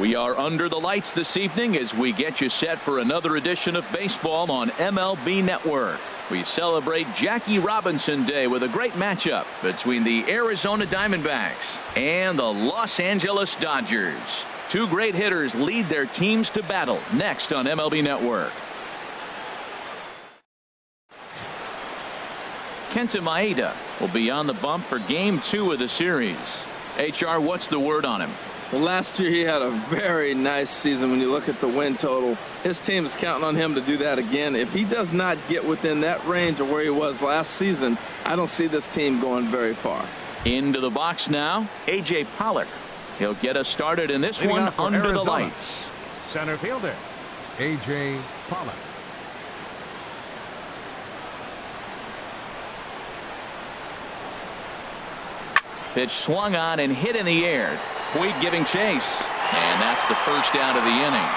We are under the lights this evening as we get you set for another edition of baseball on MLB Network. We celebrate Jackie Robinson Day with a great matchup between the Arizona Diamondbacks and the Los Angeles Dodgers. Two great hitters lead their teams to battle next on MLB Network. Kenta Maeda will be on the bump for Game 2 of the series. HR, what's the word on him? Well, last year he had a very nice season when you look at the win total. His team is counting on him to do that again. If he does not get within that range of where he was last season, I don't see this team going very far. Into the box now, A.J. Pollock. He'll get us started in this one under Arizona. The lights. Center fielder, A.J. Pollock. Pitch swung on and hit in the air. Puig giving chase. And that's the first out of the inning.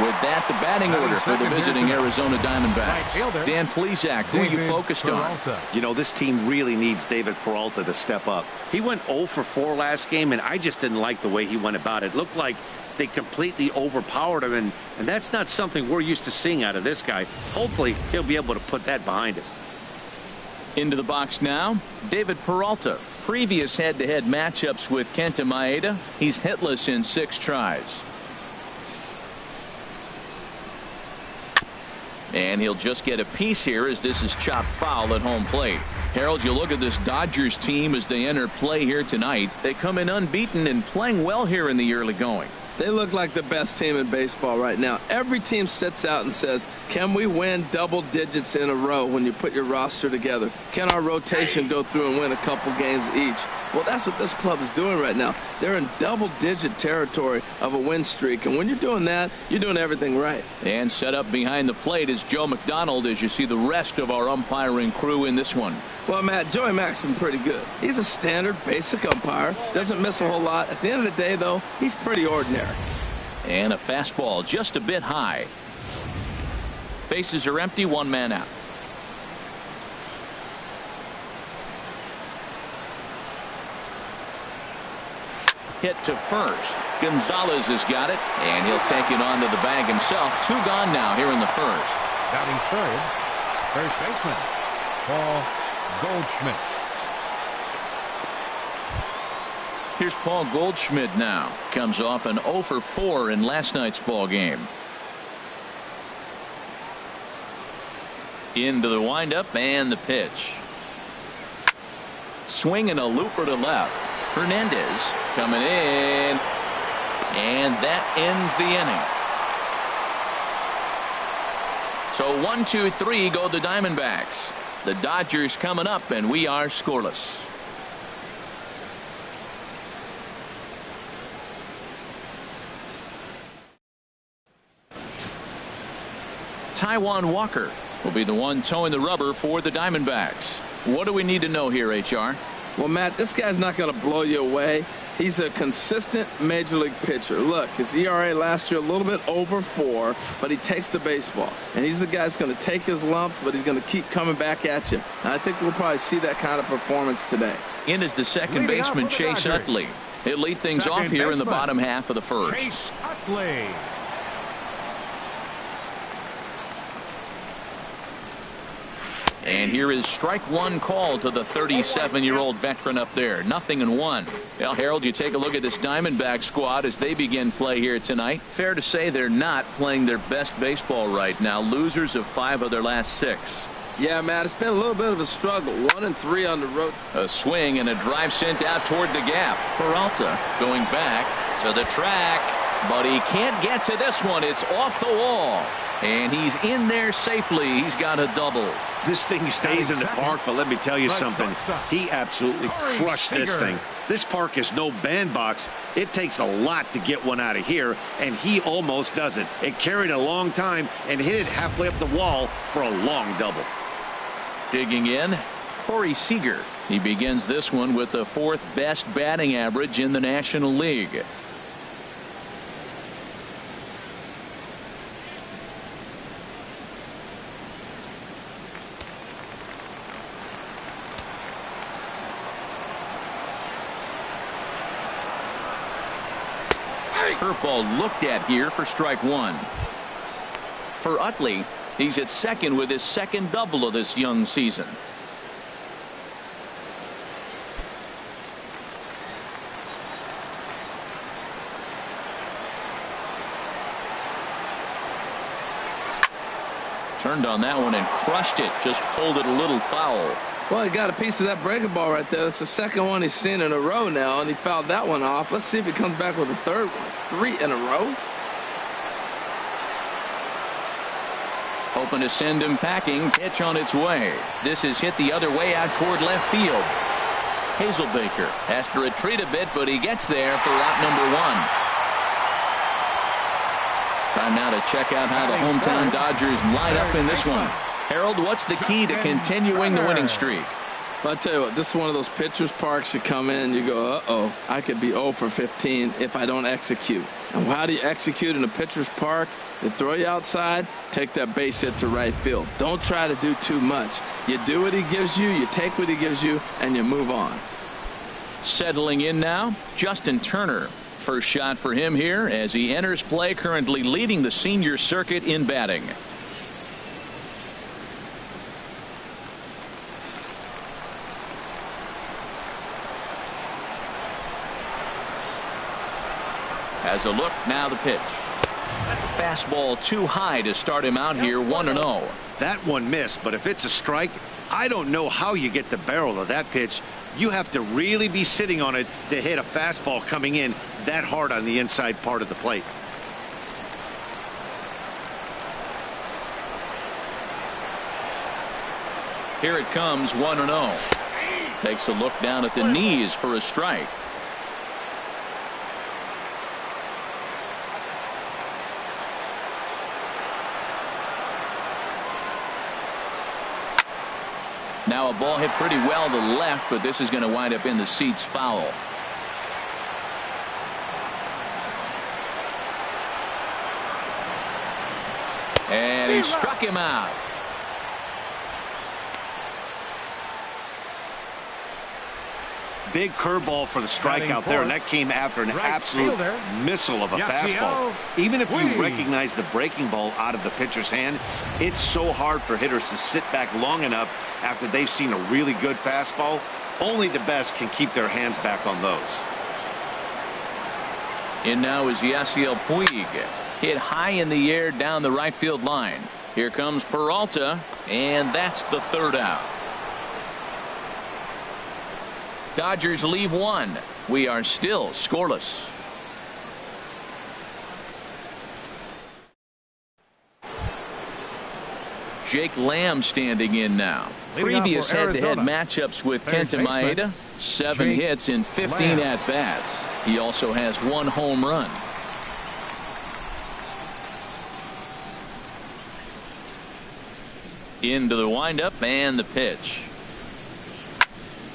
With that, the batting order for the visiting Arizona Diamondbacks. Dan Plesac, who are you focused on? You know, this team really needs David Peralta to step up. He went 0 for 4 last game, and I just didn't like the way he went about it. It looked like they completely overpowered him, and that's not something we're used to seeing out of this guy. Hopefully, he'll be able to put that behind him. Into the box now, David Peralta. Previous head-to-head matchups with Kenta Maeda, he's hitless in 6 tries. And he'll just get a piece here as this is chopped foul at home plate. Harold, you look at this Dodgers team as they enter play here tonight. They come in unbeaten and playing well here in the early going. They look like the best team in baseball right now. Every team sits out and says, can we win double digits in a row when you put your roster together? Can our rotation go through and win a couple games each? Well, that's what this club is doing right now. They're in double-digit territory of a win streak, and when you're doing that, you're doing everything right. And set up behind the plate is Joe McDonald as you see the rest of our umpiring crew in this one. Well, Matt, Joey Mack's been pretty good. He's a standard, basic umpire. Doesn't miss a whole lot. At the end of the day, though, he's pretty ordinary. And a fastball just a bit high. Bases are empty, 1 man out. Hit to first. Gonzalez has got it, and he'll take it onto the bag himself. 2 gone now here in the first. Batting third, first baseman, Paul Goldschmidt. Here's Paul Goldschmidt now. Comes off an 0 for 4 in last night's ball game. Into the windup and the pitch. Swinging a looper to left. Hernandez coming in, and that ends the inning. So 1, 2, 3 go the Diamondbacks. The Dodgers coming up, and we are scoreless. Taijuan Walker will be the one towing the rubber for the Diamondbacks. What do we need to know here, HR? Well, Matt, this guy's not going to blow you away. He's a consistent major league pitcher. Look, his ERA last year a little bit over 4, but he takes the baseball. And he's the guy that's going to take his lumps, but he's going to keep coming back at you. And I think we'll probably see that kind of performance today. In is the second baseman, Chase Utley. He'll lead things off here in the bottom half of the first. Chase Utley. And here is strike 1 call to the 37-year-old veteran up there. 0-1. Well, Harold, you take a look at this Diamondback squad as they begin play here tonight. Fair to say they're not playing their best baseball right now. Losers of 5 of their last 6. Yeah, Matt, it's been a little bit of a struggle. 1-3 on the road. A swing and a drive sent out toward the gap. Peralta going back to the track, but he can't get to this one. It's off the wall. And he's in there safely. He's got a double. This thing stays in the park, but let me tell you something. He absolutely crushed this thing. This park is no bandbox. It takes a lot to get one out of here, and he almost does it. It carried a long time and hit it halfway up the wall for a long double. Digging in, Corey Seager. He begins this one with the 4th best batting average in the National League. curveball looked at here for strike one. For Utley, he's at second with his second double of this young season. Turned on that one and crushed it. Just pulled it a little foul. Well, he got a piece of that breaking ball right there. That's the second one he's seen in a row now, and he fouled that one off. Let's see if he comes back with a third one. 3 in a row. Hoping to send him packing. Pitch on its way. This is hit the other way out toward left field. Hazelbaker has to retreat a bit, but he gets there for out number one. Time now to check out how the hometown Dodgers line up in this one. Harold, what's the key to continuing the winning streak? Well, I tell you what, this is one of those pitcher's parks. You come in and you go, uh-oh, I could be 0 for 15 if I don't execute. And how do you execute in a pitcher's park? They throw you outside, take that base hit to right field. Don't try to do too much. You do what he gives you, you take what he gives you, and you move on. Settling in now, Justin Turner. First shot for him here as he enters play, currently leading the senior circuit in batting. Has a look, now the pitch. Fastball too high to start him out here, 1-0. That one missed, but if it's a strike, I don't know how you get the barrel of that pitch. You have to really be sitting on it to hit a fastball coming in that hard on the inside part of the plate. Here it comes, 1-0. Takes a look down at the knees for a strike. Now a ball hit pretty well to the left, but this is going to wind up in the seats foul. And he struck him out. Big curveball for the strikeout there, and that came after an absolute missile of a fastball. Even if you recognize the breaking ball out of the pitcher's hand, it's so hard for hitters to sit back long enough after they've seen a really good fastball. Only the best can keep their hands back on those. In now is Yasiel Puig. Hit high in the air down the right field line. Here comes Peralta, and that's the third out. Dodgers leave one. We are still scoreless. Jake Lamb standing in now. Previous head-to-head matchups with Kenta Maeda, 7 hits in 15 at-bats. He also has 1 home run. Into the windup and the pitch.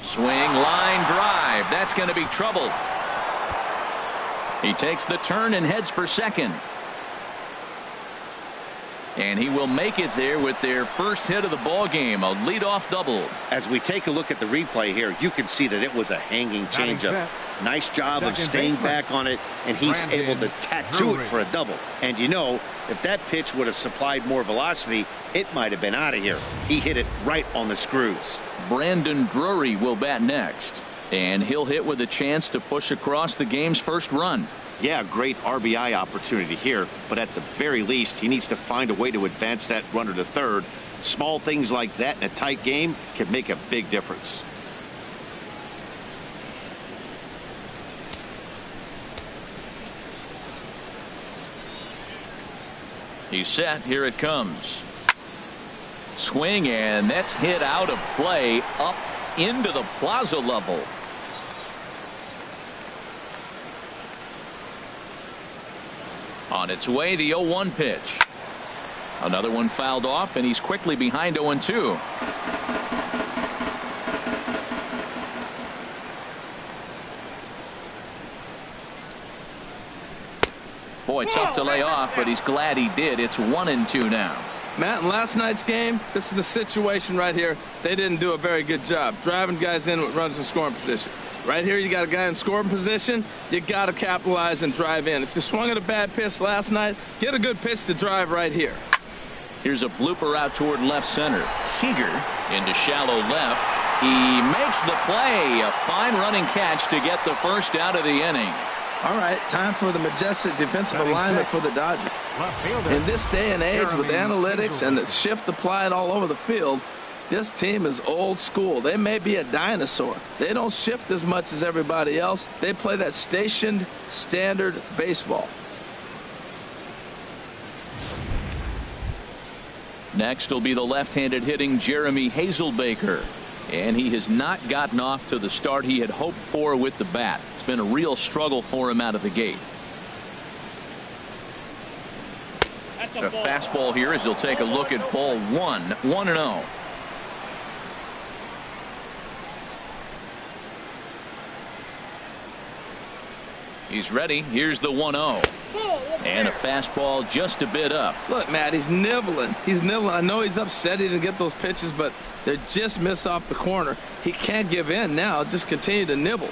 Swing, line drive. That's going to be trouble. He takes the turn and heads for second. And he will make it there with their first hit of the ball game, a leadoff double. As we take a look at the replay here, you can see that it was a hanging changeup. Nice job of staying back on it, and he's able to tattoo it for a double. And you know, if that pitch would have supplied more velocity, it might have been out of here. He hit it right on the screws. Brandon Drury will bat next, and he'll hit with a chance to push across the game's first run. Yeah, great RBI opportunity here, but at the very least, he needs to find a way to advance that runner to third. Small things like that in a tight game can make a big difference. He's set. Here it comes. Swing, and that's hit out of play up into the plaza level. On its way, the 0-1 pitch. Another one fouled off, and he's quickly behind 0-2. Boy, tough to lay off, but he's glad he did. It's 1-2 now. Matt, in last night's game, this is the situation right here. They didn't do a very good job driving guys in with runners in scoring position. Right here, you got a guy in scoring position. You got to capitalize and drive in. If you swung at a bad pitch last night, get a good pitch to drive right here. Here's a blooper out toward left center. Seager into shallow left. He makes the play. A fine running catch to get the first out of the inning. All right, time for the majestic defensive alignment for the Dodgers. In this day and age with analytics and the shift applied all over the field, this team is old school. They may be a dinosaur. They don't shift as much as everybody else. They play that stationed standard baseball. Next will be the left-handed hitting Jeremy Hazelbaker. And he has not gotten off to the start he had hoped for with the bat. It's been a real struggle for him out of the gate. A fastball here as he'll take a look at ball one. 1-0. He's ready. Here's the 1-0. And a fastball just a bit up. Look, Matt, he's nibbling. He's nibbling. I know he's upset he didn't get those pitches, but they just miss off the corner. He can't give in now. Just continue to nibble.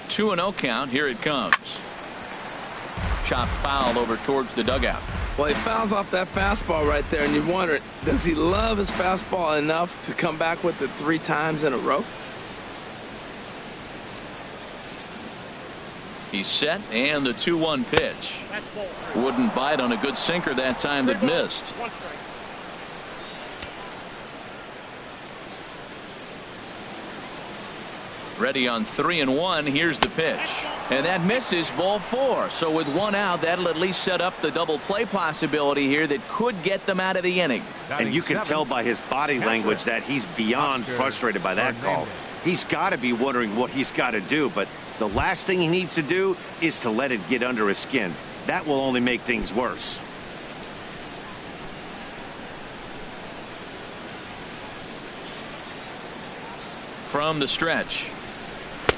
Two 2-0 count. Here it comes. Chopped foul over towards the dugout. Well, he fouls off that fastball right there, and you wonder, does he love his fastball enough to come back with it 3 times in a row? He's set, and the 2-1 pitch. Wouldn't bite on a good sinker that time that missed. Ready on 3-1. Here's the pitch. And that misses, ball 4. So with 1 out, that'll at least set up the double play possibility here that could get them out of the inning. And you can tell by his body language that he's beyond frustrated by that call. He's got to be wondering what he's got to do, but the last thing he needs to do is to let it get under his skin. That will only make things worse. From the stretch,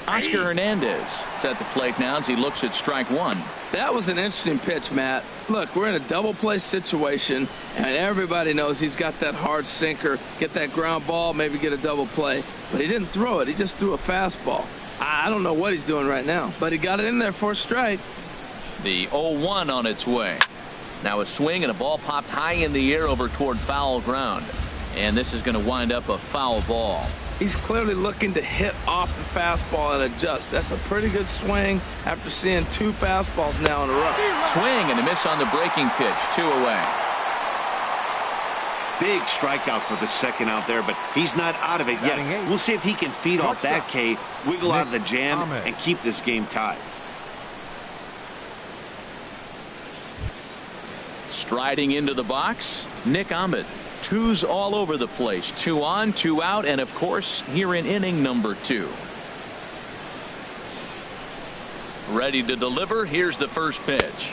Oscar Hernandez is at the plate now as he looks at strike 1. That was an interesting pitch, Matt. Look, we're in a double play situation, and everybody knows he's got that hard sinker. Get that ground ball, maybe get a double play. But he didn't throw it. He just threw a fastball. I don't know what he's doing right now, but he got it in there for a strike. The 0-1 on its way. Now a swing and a ball popped high in the air over toward foul ground. And this is going to wind up a foul ball. He's clearly looking to hit off the fastball and adjust. That's a pretty good swing after seeing 2 fastballs now in a row. Swing and a miss on the breaking pitch. 2 away. Big strikeout for the second out there, but he's not out of it yet. We'll see if he can feed off that K, wiggle out of the jam, and keep this game tied. Striding into the box, Nick Ahmed. 2s all over the place. 2 on, 2 out, and of course here in inning number 2. Ready to deliver. Here's the first pitch.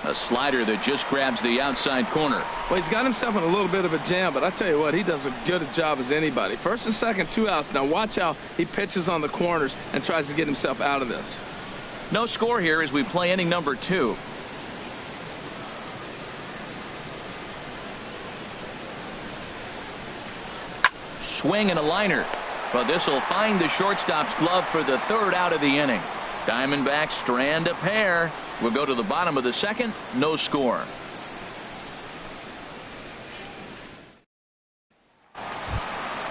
A slider that just grabs the outside corner. Well, he's got himself in a little bit of a jam, but I tell you what, he does a good job as anybody. First and second, 2 outs. Now watch how he pitches on the corners and tries to get himself out of this. No score here as we play inning number 2. Swing and a liner, but this will find the shortstop's glove for the 3rd out of the inning. Diamondbacks strand a pair. We'll go to the bottom of the 2nd. No score.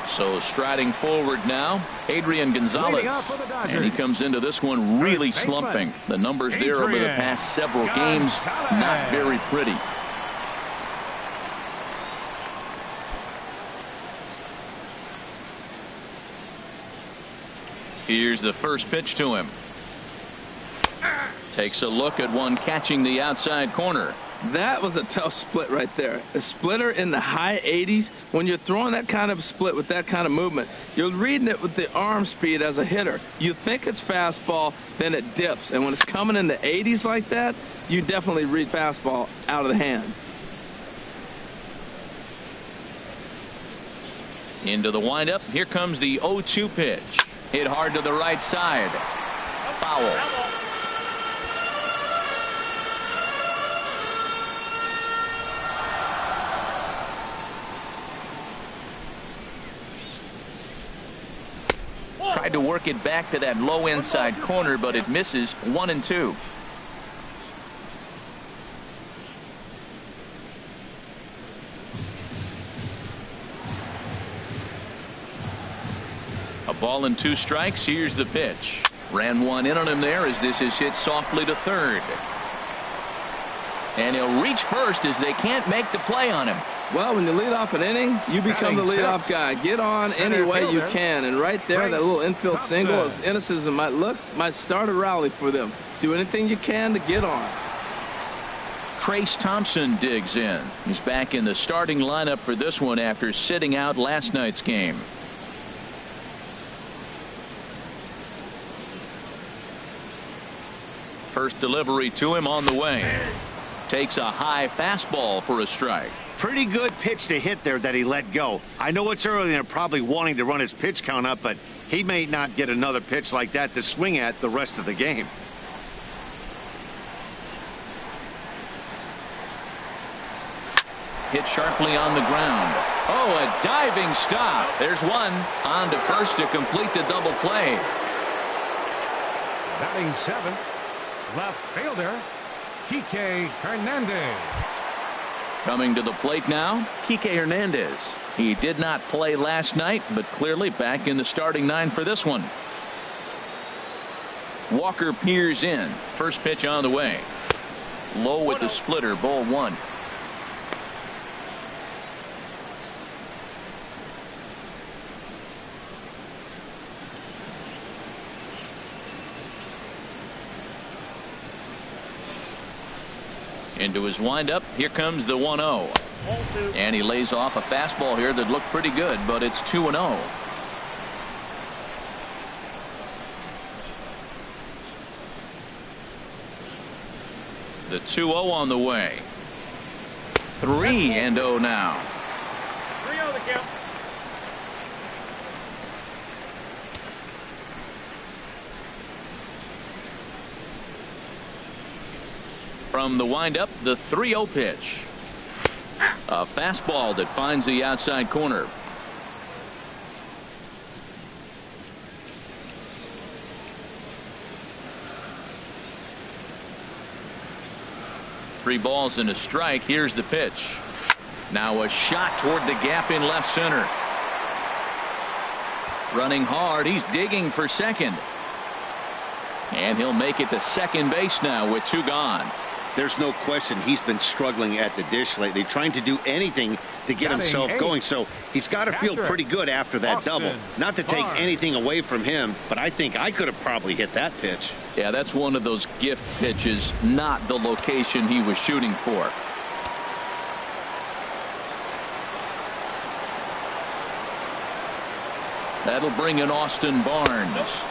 So striding forward now, Adrian Gonzalez, and he comes into this one really slumping. The numbers there over the past several games, not very pretty. Here's the first pitch to him. Takes a look at one catching the outside corner. That was a tough split right there. A splitter in the high 80s. When you're throwing that kind of split with that kind of movement, you're reading it with the arm speed as a hitter. You think it's fastball, then it dips. And when it's coming in the 80s like that, you definitely read fastball out of the hand. Into the windup. Here comes the 0-2 pitch. Hit hard to the right side. Foul. Tried to work it back to that low inside corner, but it misses. 1-2. A ball and 2 strikes. Here's the pitch. Ran one in on him there as this is hit softly to third. And he'll reach first as they can't make the play on him. Well, when you lead off an inning, you become the leadoff guy. Get on any way you can. And right there, that little infield single, as innocent as it might look, might start a rally for them. Do anything you can to get on. Trace Thompson digs in. He's back in the starting lineup for this one after sitting out last night's game. First delivery to him on the way. Takes a high fastball for a strike. Pretty good pitch to hit there that he let go. I know it's early and they're probably wanting to run his pitch count up, but he may not get another pitch like that to swing at the rest of the game. Hit sharply on the ground. Oh, a diving stop. There's one. On to first to complete the double play. Batting 7th, left fielder, Kike Hernandez. Coming to the plate now, Kike Hernandez. He did not play last night, but clearly back in the starting 9 for this one. Walker peers in. First pitch on the way. Low with the splitter, ball 1. Into his windup. Here comes the 1-0. And he lays off a fastball here that looked pretty good, but it's 2-0. The 2-0 on the way. 3-0 now. 3-0 the count. From the windup, the 3-0 pitch. A fastball that finds the outside corner. Three balls and a strike. Here's the pitch. Now a shot toward the gap in left center. Running hard. He's digging for second. And he'll make it to second base now with 2 gone. There's no question he's been struggling at the dish lately, trying to do anything to get himself going. So he's got to feel pretty good after that double. Not to take anything away from him, but I think I could have probably hit that pitch. Yeah, that's one of those gift pitches, not the location he was shooting for. That'll bring in Austin Barnes.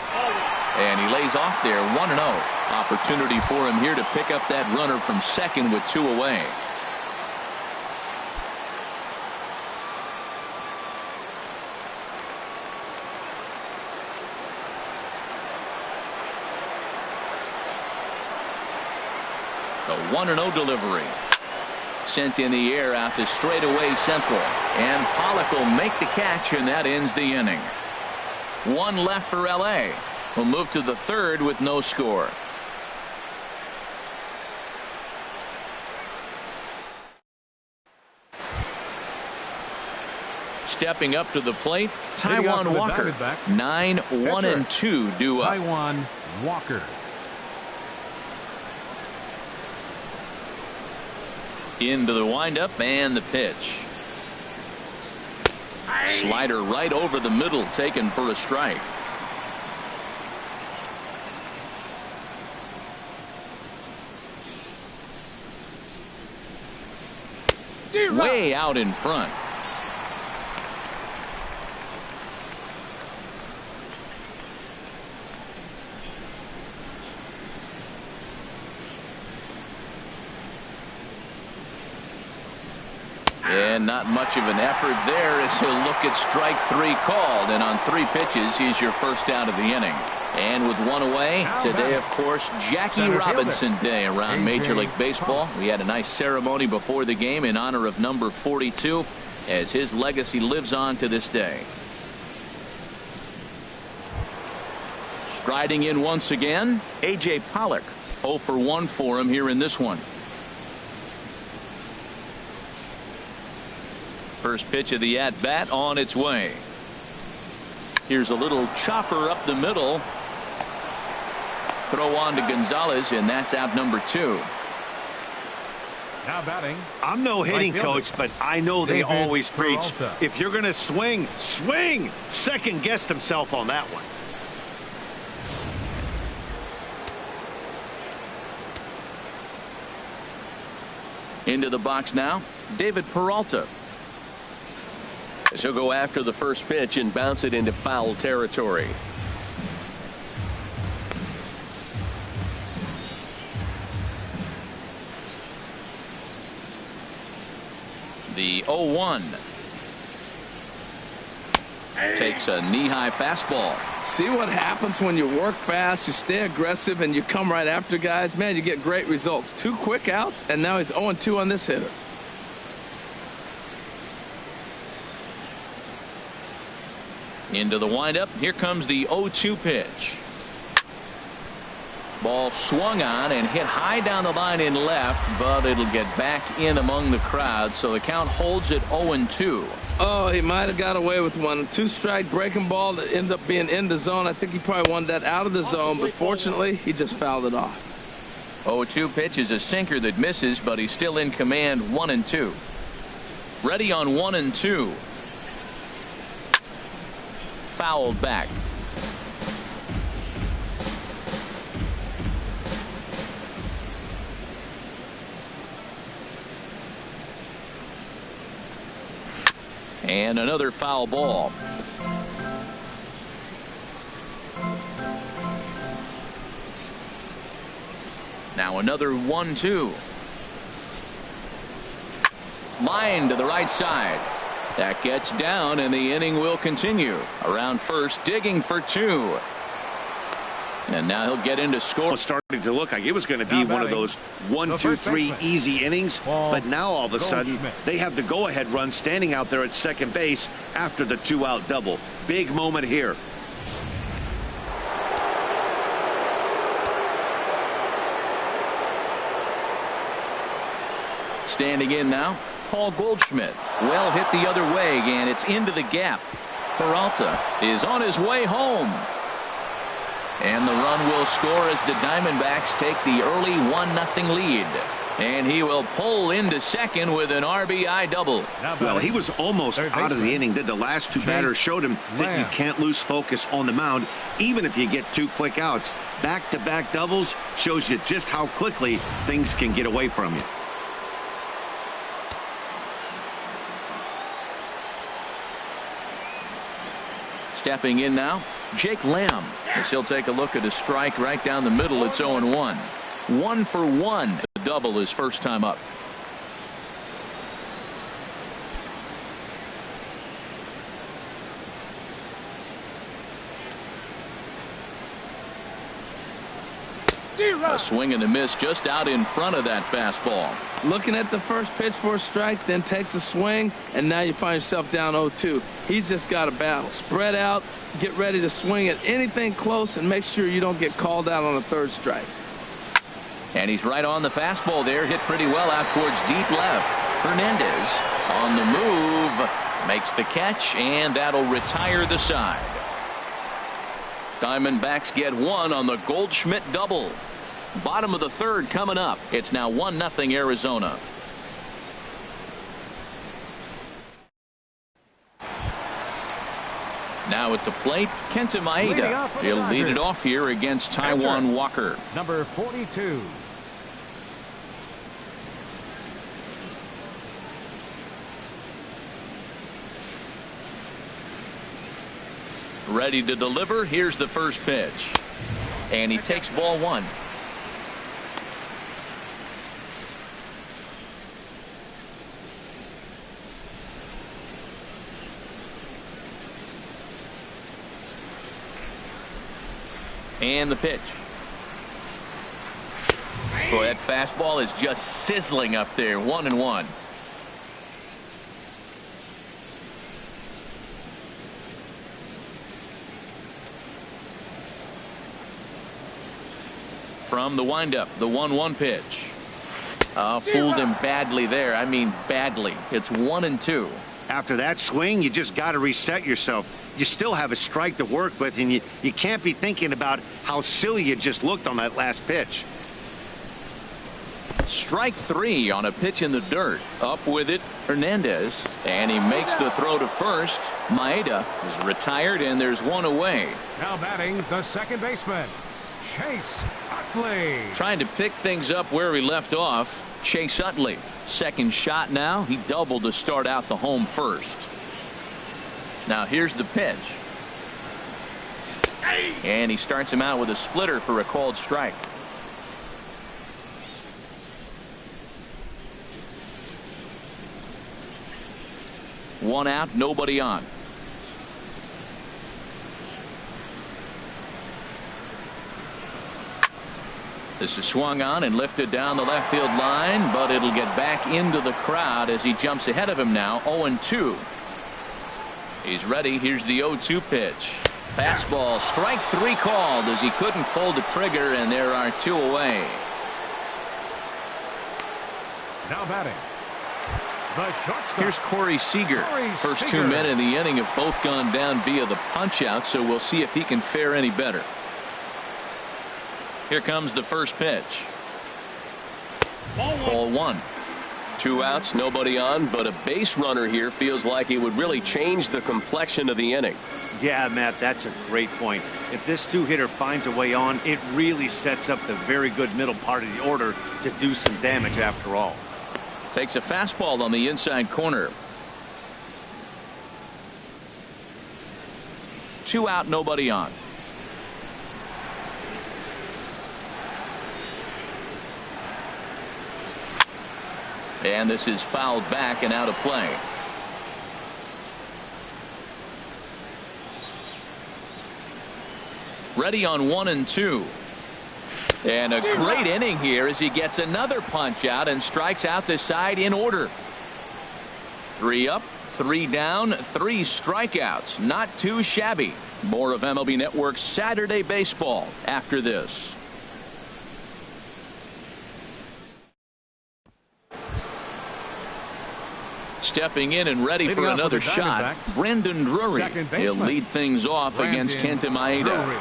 And he lays off there. 1-0. Opportunity for him here to pick up that runner from second with 2 away. The 1-0 delivery. Sent in the air out to straightaway central. And Pollock will make the catch, and that ends the inning. 1 left for L.A. We'll move to the 3rd with no score. Stepping up to the plate, Taijuan Walker. 9-1-2 due up. Taijuan Walker. Into the windup and the pitch. Slider right over the middle, taken for a strike. Way out in front. And not much of an effort there as he'll look at strike 3 called. And on 3 pitches, he's your first out of the inning. And with 1 away, today, of course, Jackie Robinson Day around Major League Baseball. We had a nice ceremony before the game in honor of number 42 as his legacy lives on to this day. Striding in once again, A.J. Pollock. 0 for 1 for him here in this one. First pitch of the at-bat on its way. Here's a little chopper up the middle. Throw on to Gonzalez, and that's out number 2. Now batting. I'm no hitting coach, but I know they David always preach. Peralta. If you're going to swing, swing. Second guessed himself on that one. Into the box now, David Peralta. He'll go after the first pitch and bounce it into foul territory. The 0-1. Takes a knee-high fastball. See what happens when you work fast, you stay aggressive, and you come right after guys. Man, you get great results. 2 quick outs, and now he's 0-2 on this hitter. Into the windup. Here comes the 0-2 pitch. Ball swung on and hit high down the line in left, but it'll get back in among the crowd, so the count holds at 0-2. Oh, he might have got away with one. 2-strike breaking ball that ended up being in the zone. I think he probably wanted that out of the zone, but fortunately, he just fouled it off. 0-2 pitch is a sinker that misses, but he's still in command. 1-2. Ready on 1-2. Fouled back. And another foul ball. Now another 1-2. Line to the right side. That gets down, and the inning will continue. Around first, digging for 2. And now he'll get into score. It's starting to look like it was going to be one of those 1, 2, 3 easy innings, but now all of a sudden they have the go-ahead run standing out there at second base after the 2-out double. Big moment here. Standing in now, Paul Goldschmidt. Well hit the other way, and it's into the gap. Peralta is on his way home. And the run will score as the Diamondbacks take the early 1-0 lead. And he will pull into second with an RBI double. Well, he was almost out of the inning. The last 2 batters showed him that you can't lose focus on the mound, even if you get 2 quick outs. Back-to-back doubles shows you just how quickly things can get away from you. Stepping in now, Jake Lamb. As he'll take a look at a strike right down the middle. It's 0-1. 1 for 1. The double his first time up. A swing and a miss just out in front of that fastball. Looking at the first pitch for a strike, then takes a swing, and now you find yourself down 0-2. He's just got a battle. Spread out, get ready to swing at anything close, and make sure you don't get called out on a 3rd strike. And he's right on the fastball there. Hit pretty well out towards deep left. Hernandez on the move. Makes the catch, and that'll retire the side. Diamondbacks get 1 on the Goldschmidt double. Bottom of the 3rd coming up. It's now 1-0 Arizona. Now at the plate, Kenta Maeda. He'll lead it off here against Taijuan Walker. Number 42. Ready to deliver. Here's the first pitch. And he takes ball 1. And the pitch. Boy, that fastball is just sizzling up there. 1-1. From the windup, the 1-1 pitch. Fooled him badly there. I mean badly. It's 1-2. After that swing, you just got to reset yourself. You still have a strike to work with, and you can't be thinking about how silly you just looked on that last pitch. Strike 3 on a pitch in the dirt. Up with it, Hernandez. And he makes the throw to first. Maeda is retired, and there's one away. Now batting the second baseman, Chase Utley. Trying to pick things up where he left off. Chase Utley. Second shot now. He doubled to start out the home first. Now here's the pitch. And he starts him out with a splitter for a called strike. One out, nobody on. This is swung on and lifted down the left field line, but it'll get back into the crowd as he jumps ahead of him now. 0-2. He's ready. Here's the 0-2 pitch. Fastball, strike 3 called as he couldn't pull the trigger, and there are 2 away. Now batting the shortstop. Here's Corey Seager. First 2 men in the inning have both gone down via the punch out, so we'll see if he can fare any better. Here comes the first pitch. Ball 1. 2 outs, nobody on, but a base runner here feels like it would really change the complexion of the inning. Yeah, Matt, that's a great point. If this 2-hitter finds a way on, it really sets up the very good middle part of the order to do some damage after all. Takes a fastball on the inside corner. 2 out, nobody on. And this is fouled back and out of play. Ready on 1-2. And a great inning here as he gets another punch out and strikes out the side in order. 3 up, 3 down, 3 strikeouts. Not too shabby. More of MLB Network's Saturday Baseball after this. Stepping in and ready for another shot, Brandon Drury. He'll lead things off against Kenta Maeda.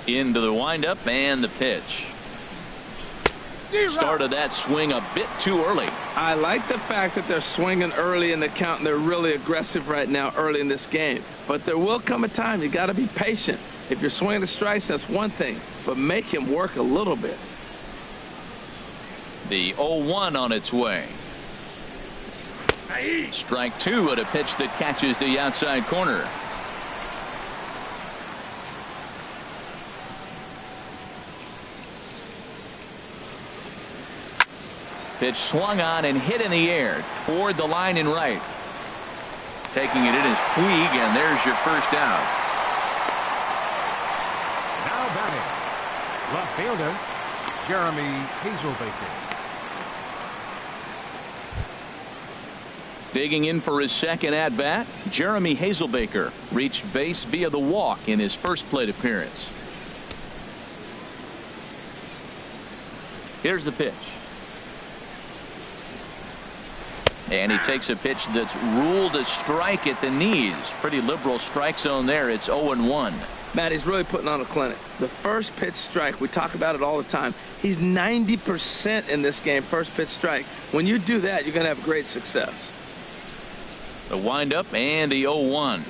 Into the windup and the pitch. Started that swing a bit too early. I like the fact that they're swinging early in the count, and they're really aggressive right now early in this game. But there will come a time you got to be patient. If you're swinging the strikes, that's one thing, but make him work a little bit. The 0-1 on its way. Strike 2 at a pitch that catches the outside corner. Pitch swung on and hit in the air toward the line and right. Taking it in is Puig, and there's your first out. Now batting, left fielder Jeremy Hazelbaker. Digging in for his second at bat, Jeremy Hazelbaker reached base via the walk in his first plate appearance. Here's the pitch. And he takes a pitch that's ruled a strike at the knees. Pretty liberal strike zone there. It's 0-1. Matt, he's really putting on a clinic. The first pitch strike, we talk about it all the time. He's 90% in this game, first pitch strike. When you do that, you're going to have great success. The windup and the 0-1.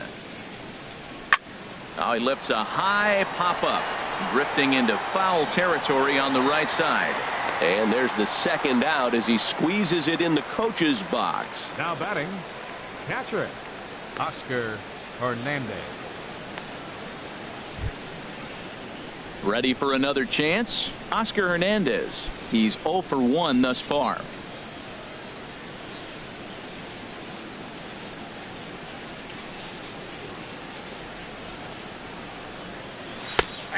Now he lifts a high pop-up, drifting into foul territory on the right side. And there's the second out as he squeezes it in the coach's box. Now batting, catcher Oscar Hernandez. Ready for another chance? Oscar Hernandez. He's 0 for 1 thus far.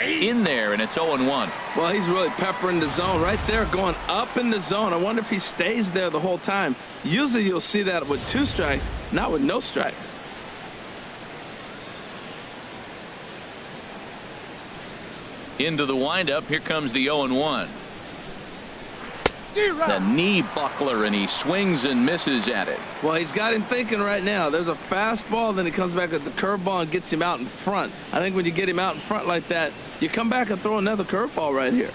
in there, and it's 0-1. Well, he's really peppering the zone right there, going up in the zone. I wonder if he stays there the whole time. Usually you'll see that with 2 strikes, not with no strikes. Into the windup. Here comes the 0-1. The knee buckler, and he swings and misses at it. Well, he's got him thinking right now. There's a fastball, then he comes back with the curveball and gets him out in front. I think when you get him out in front like that, you come back and throw another curveball right here.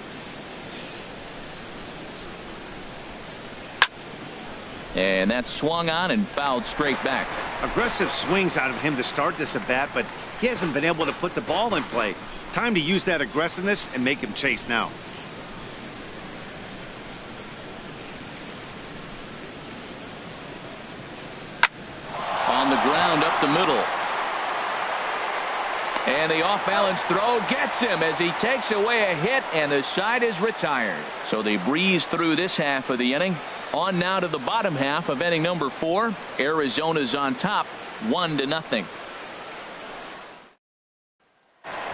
And that's swung on and fouled straight back. Aggressive swings out of him to start this at bat, but he hasn't been able to put the ball in play. Time to use that aggressiveness and make him chase now. On the ground up the middle. And the off-balance throw gets him as he takes away a hit, and the side is retired. So they breeze through this half of the inning. On now to the bottom half of inning number 4. Arizona's on top, 1-0.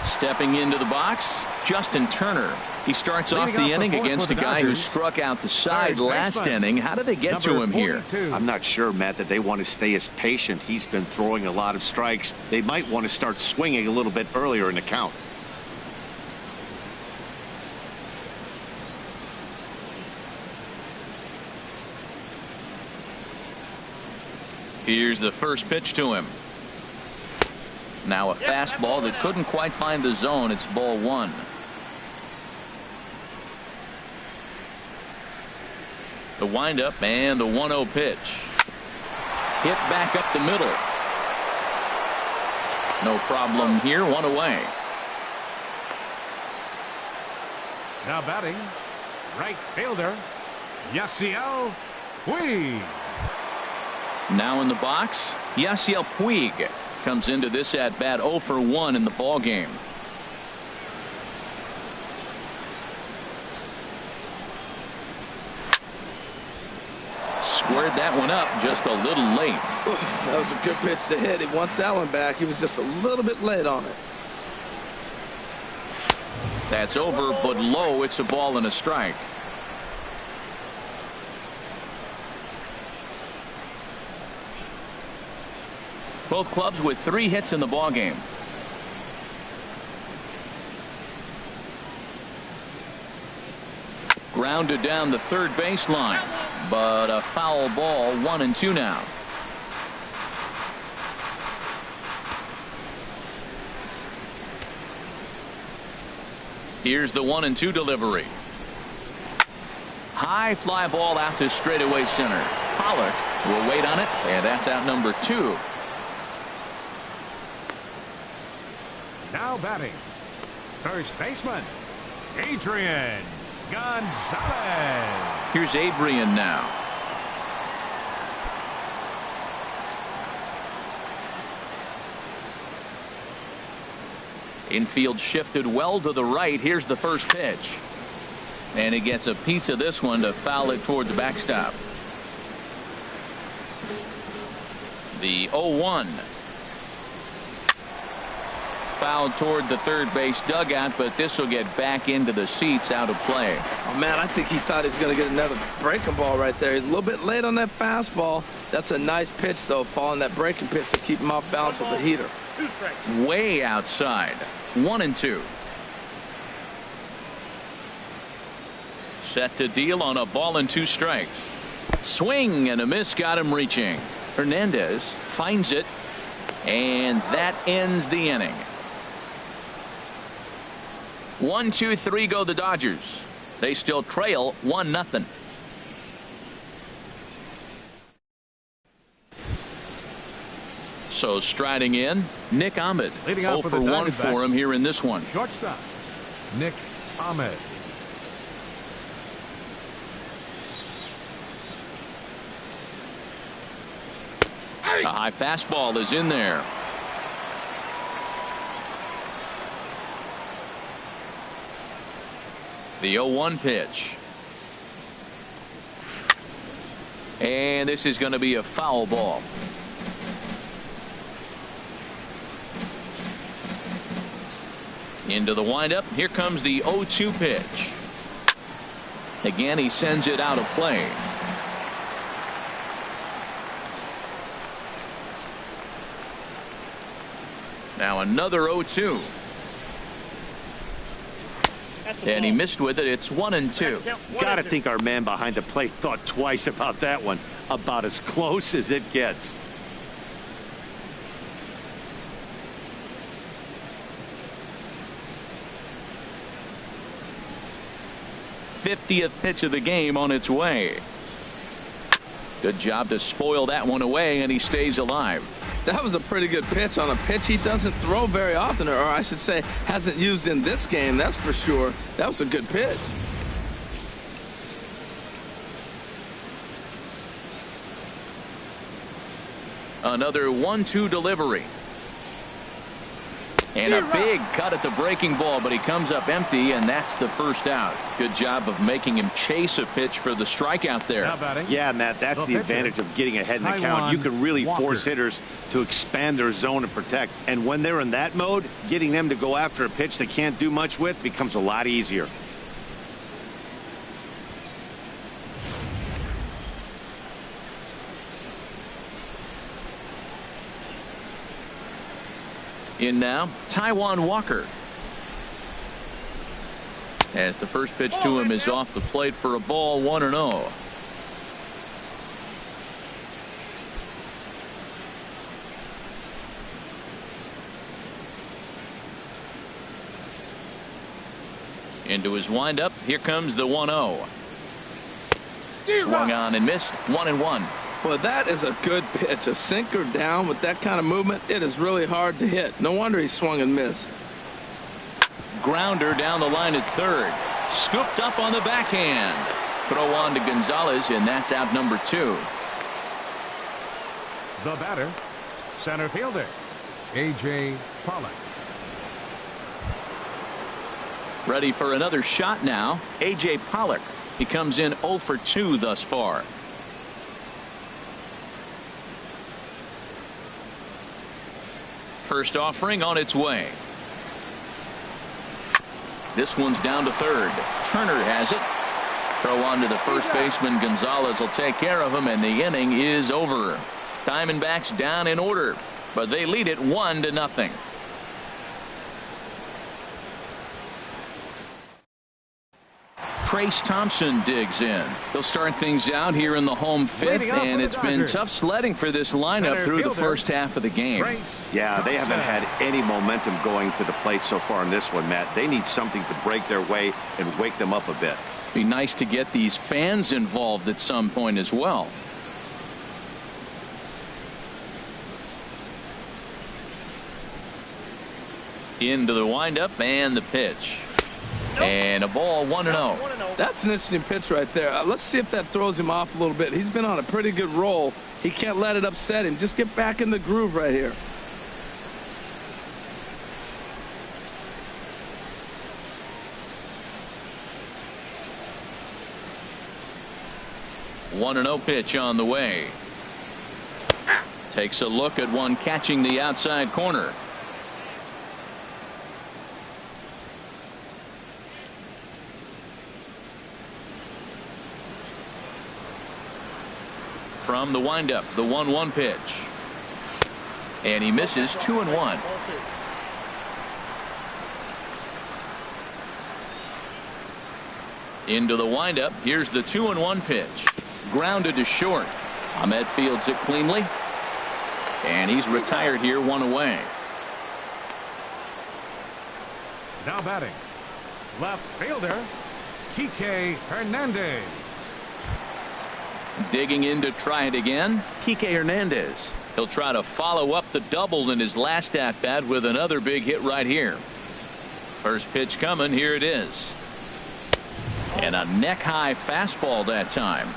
Stepping into the box, Justin Turner. He starts off the inning against a guy who struck out the side last inning. How did they get to him here? I'm not sure, Matt, that they want to stay as patient. He's been throwing a lot of strikes. They might want to start swinging a little bit earlier in the count. Here's the first pitch to him. Now a fastball that couldn't quite find the zone. It's ball 1. The windup and the 1-0 pitch. Hit back up the middle. No problem here. 1 away. Now batting, right fielder, Yasiel Puig. Now in the box, Yasiel Puig comes into this at bat 0 for 1 in the ball game. Squared that one up just a little late. That was a good pitch to hit. He wants that one back. He was just a little bit late on it. That's over, but low. It's a ball and a strike. Both clubs with 3 hits in the ball game. Grounded down the third baseline, but a foul ball. 1-2 now. Here's the 1-2 delivery. High fly ball out to straightaway center. Pollard will wait on it, and that's out number 2. Now batting, first baseman, Adrian Gonzalez. Here's Adrian now. Infield shifted well to the right. Here's the first pitch. And he gets a piece of this one to foul it toward the backstop. The 0-1. Fouled toward the third base dugout, but this will get back into the seats, out of play. Oh, man, I think he thought he was going to get another breaking ball right there. He's a little bit late on that fastball. That's a nice pitch, though, following that breaking pitch to keep him off balance with the heater. Way outside. 1-2. Set to deal on a ball and 2 strikes. Swing and a miss got him reaching. Hernandez finds it, and that ends the inning. 1-2-3 go the Dodgers. They still trail 1-0. So striding in, Nick Ahmed. Leading 0 off for for the 1 for him here in this one. Shortstop, Nick Ahmed. A high fastball is in there. The 0-1 pitch. And this is going to be a foul ball. Into the windup. Here comes the 0-2 pitch. Again, he sends it out of play. Now another 0-2. And he missed with it. It's 1-2. Gotta think our man behind the plate thought twice about that one. About as close as it gets. '50th pitch of the game on its way. Good job to spoil that one away, and he stays alive. That was a pretty good pitch on a pitch he doesn't throw very often, or I should say hasn't used in this game, that's for sure. That was a good pitch. Another 1-2 delivery. And a big cut at the breaking ball, but he comes up empty, and that's the first out. Good job of making him chase a pitch for the strikeout there. Yeah, Matt, that's the advantage of getting ahead in the count. You can really force hitters to expand their zone and protect. And when they're in that mode, getting them to go after a pitch they can't do much with becomes a lot easier. In now, Taijuan Walker. As the first pitch to him is off the plate for a ball, 1-0. Into his windup. Here comes the 1-0. Swung on and missed. 1-1. Well, that is a good pitch. A sinker down with that kind of movement. It is really hard to hit. No wonder he swung and missed. Grounder down the line at third. Scooped up on the backhand. Throw on to Gonzalez, and that's out number 2. The batter, center fielder, A.J. Pollock. Ready for another shot now. A.J. Pollock. He comes in 0 for 2 thus far. First offering on its way. This one's down to third. Turner has it. Throw on to the first baseman. Gonzalez will take care of him, and the inning is over. Diamondbacks down in order, but they lead it 1-0. Trace Thompson digs in. They'll start things out here in the home fifth, and it's been tough sledding for this lineup through the first half of the game. Yeah, they haven't had any momentum going to the plate so far in this one, Matt. They need something to break their way and wake them up a bit. Be nice to get these fans involved at some point as well. Into the windup and the pitch. And a ball, 1-0. That's an interesting pitch right there. Let's see if that throws him off a little bit. He's been on a pretty good roll. He can't let it upset him. Just get back in the groove right here. One 1-0 pitch on the way. Takes a look at one catching the outside corner. From the windup, the 1-1 pitch. And he misses. 2-1. Into the windup. Here's the 2-1 pitch. Grounded to short. Ahmed fields it cleanly. And he's retired here, 1 away. Now batting, left fielder, Kike Hernandez. Digging in to try it again, Kike Hernandez. He'll try to follow up the double in his last at bat with another big hit right here. First pitch coming. Here it is. And a neck high fastball that time.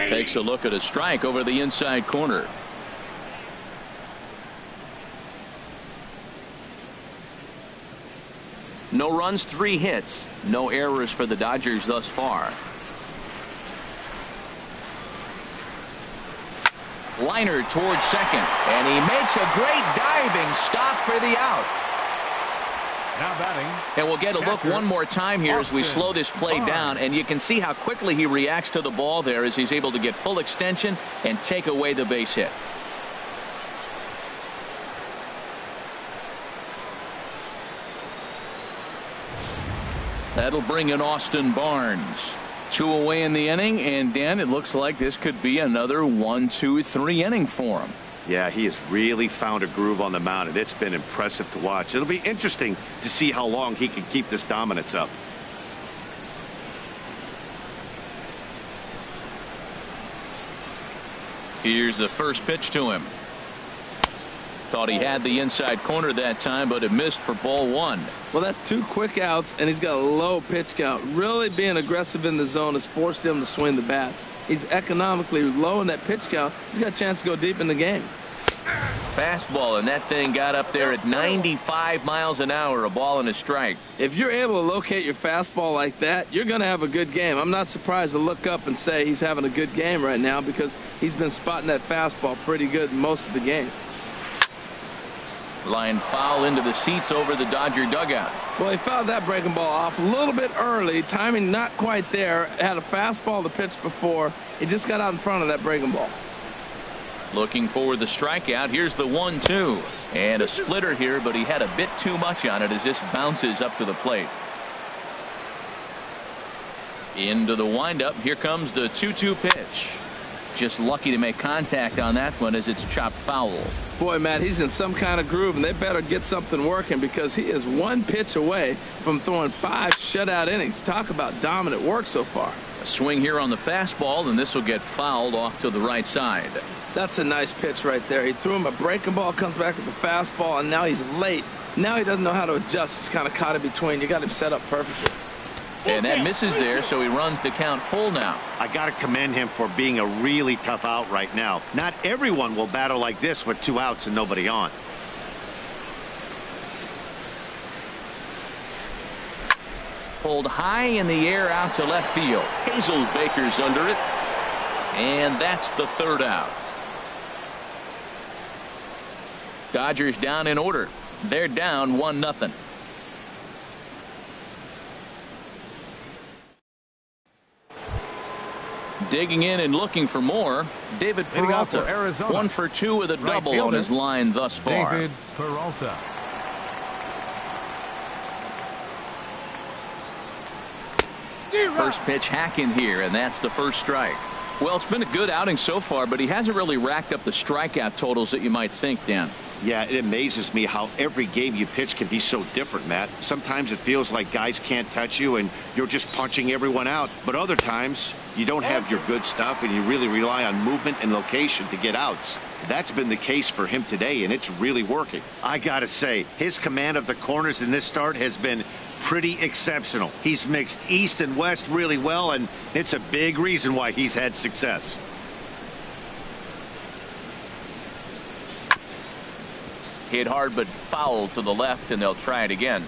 Takes a look at a strike over the inside corner. No runs, 3 hits, no errors for the Dodgers thus far. Liner towards second, and he makes a great diving stop for the out. Now batting. And we'll get a look one more time here as we slow this play down, and you can see how quickly he reacts to the ball there as he's able to get full extension and take away the base hit. That'll bring in Austin Barnes. 2 away in the inning, and Dan, it looks like this could be another 1-2-3 inning for him. Yeah, he has really found a groove on the mound, and it's been impressive to watch. It'll be interesting to see how long he can keep this dominance up. Here's the first pitch to him. Thought he had the inside corner that time, but it missed for ball 1. Well, that's 2 quick outs, and he's got a low pitch count. Really being aggressive in the zone has forced him to swing the bats. He's economically low in that pitch count. He's got a chance to go deep in the game. Fastball, and that thing got up there at 95 miles an hour, a ball and a strike. If you're able to locate your fastball like that, you're going to have a good game. I'm not surprised to look up and say he's having a good game right now because he's been spotting that fastball pretty good most of the game. Line foul into the seats over the Dodger dugout. Well, he fouled that breaking ball off a little bit early. Timing not quite there. Had a fastball to pitch before. He just got out in front of that breaking ball. Looking for the strikeout. Here's the 1-2. And a splitter here, but he had a bit too much on it as this bounces up to the plate. Into the windup. Here comes the 2-2 pitch. Just lucky to make contact on that one as it's chopped foul. Boy, Matt, he's in some kind of groove, and they better get something working because he is 1 pitch away from throwing 5 shutout innings. Talk about dominant work so far. A swing here on the fastball, and this will get fouled off to the right side. That's a nice pitch right there. He threw him a breaking ball, comes back with the fastball, and now he's late. Now he doesn't know how to adjust. He's kind of caught in between. You got him set up perfectly. And that misses there, so he runs the count full now. I got to commend him for being a really tough out right now. Not everyone will battle like this with 2 outs and nobody on. Pulled high in the air out to left field. Hazelbaker's under it. And that's the 3rd out. Dodgers down in order. They're down 1-0. Digging in and looking for more, David Peralta. 1 for 2 with a double on his line thus far. David Peralta. First pitch hacking here, and that's the first strike. Well, it's been a good outing so far, but he hasn't really racked up the strikeout totals that you might think, Dan. Yeah, it amazes me how every game you pitch can be so different, Matt. Sometimes it feels like guys can't touch you and you're just punching everyone out. But other times you don't have your good stuff and you really rely on movement and location to get outs. That's been the case for him today, and it's really working. I got to say, his command of the corners in this start has been pretty exceptional. He's mixed east and west really well, and it's a big reason why he's had success. Hit hard but foul to the left, and they'll try it again.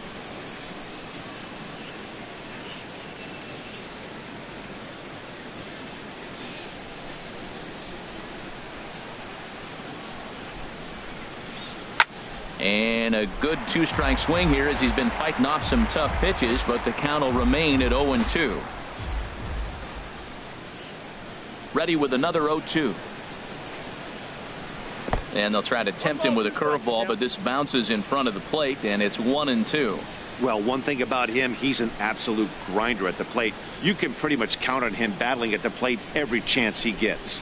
And a good 2-strike swing here as he's been fighting off some tough pitches, but the count will remain at 0-2. Ready with another 0-2. And they'll try to tempt him with a curveball, but this bounces in front of the plate, and it's 1-2. Well, one thing about him, he's an absolute grinder at the plate. You can pretty much count on him battling at the plate every chance he gets.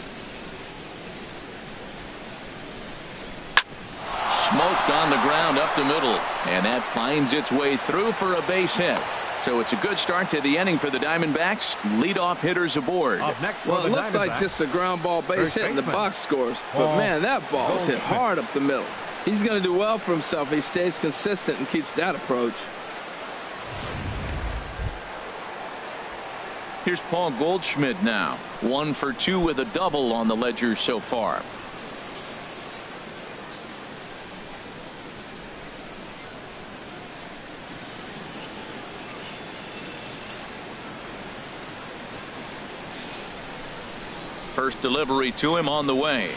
Smoked on the ground up the middle, and that finds its way through for a base hit. So it's a good start to the inning for the Diamondbacks. Leadoff hitters aboard. Well, it looks like just a ground ball base hit and the box scores. But, man, that ball is hit hard up the middle. He's going to do well for himself if he stays consistent and keeps that approach. Here's Paul Goldschmidt now. 1 for 2 with a double on the ledger so far. First delivery to him on the way.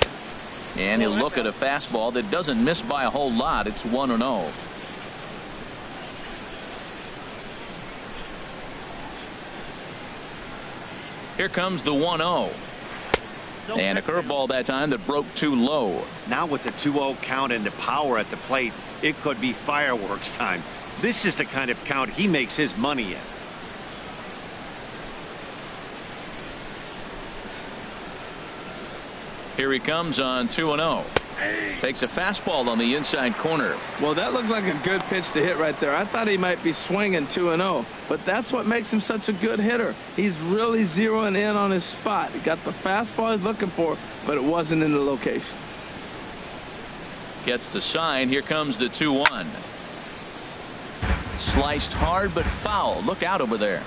And he'll look at a fastball that doesn't miss by a whole lot. It's 1-0. Here comes the 1-0. And a curveball that time that broke too low. Now with the 2-0 count and the power at the plate, it could be fireworks time. This is the kind of count he makes his money in. Here he comes on 2-0. Takes a fastball on the inside corner. Well, that looked like a good pitch to hit right there. I thought he might be swinging 2-0, but that's what makes him such a good hitter. He's really zeroing in on his spot. He got the fastball he's looking for, but it wasn't in the location. Gets the sign. Here comes the 2-1. Sliced hard but foul. Look out over there.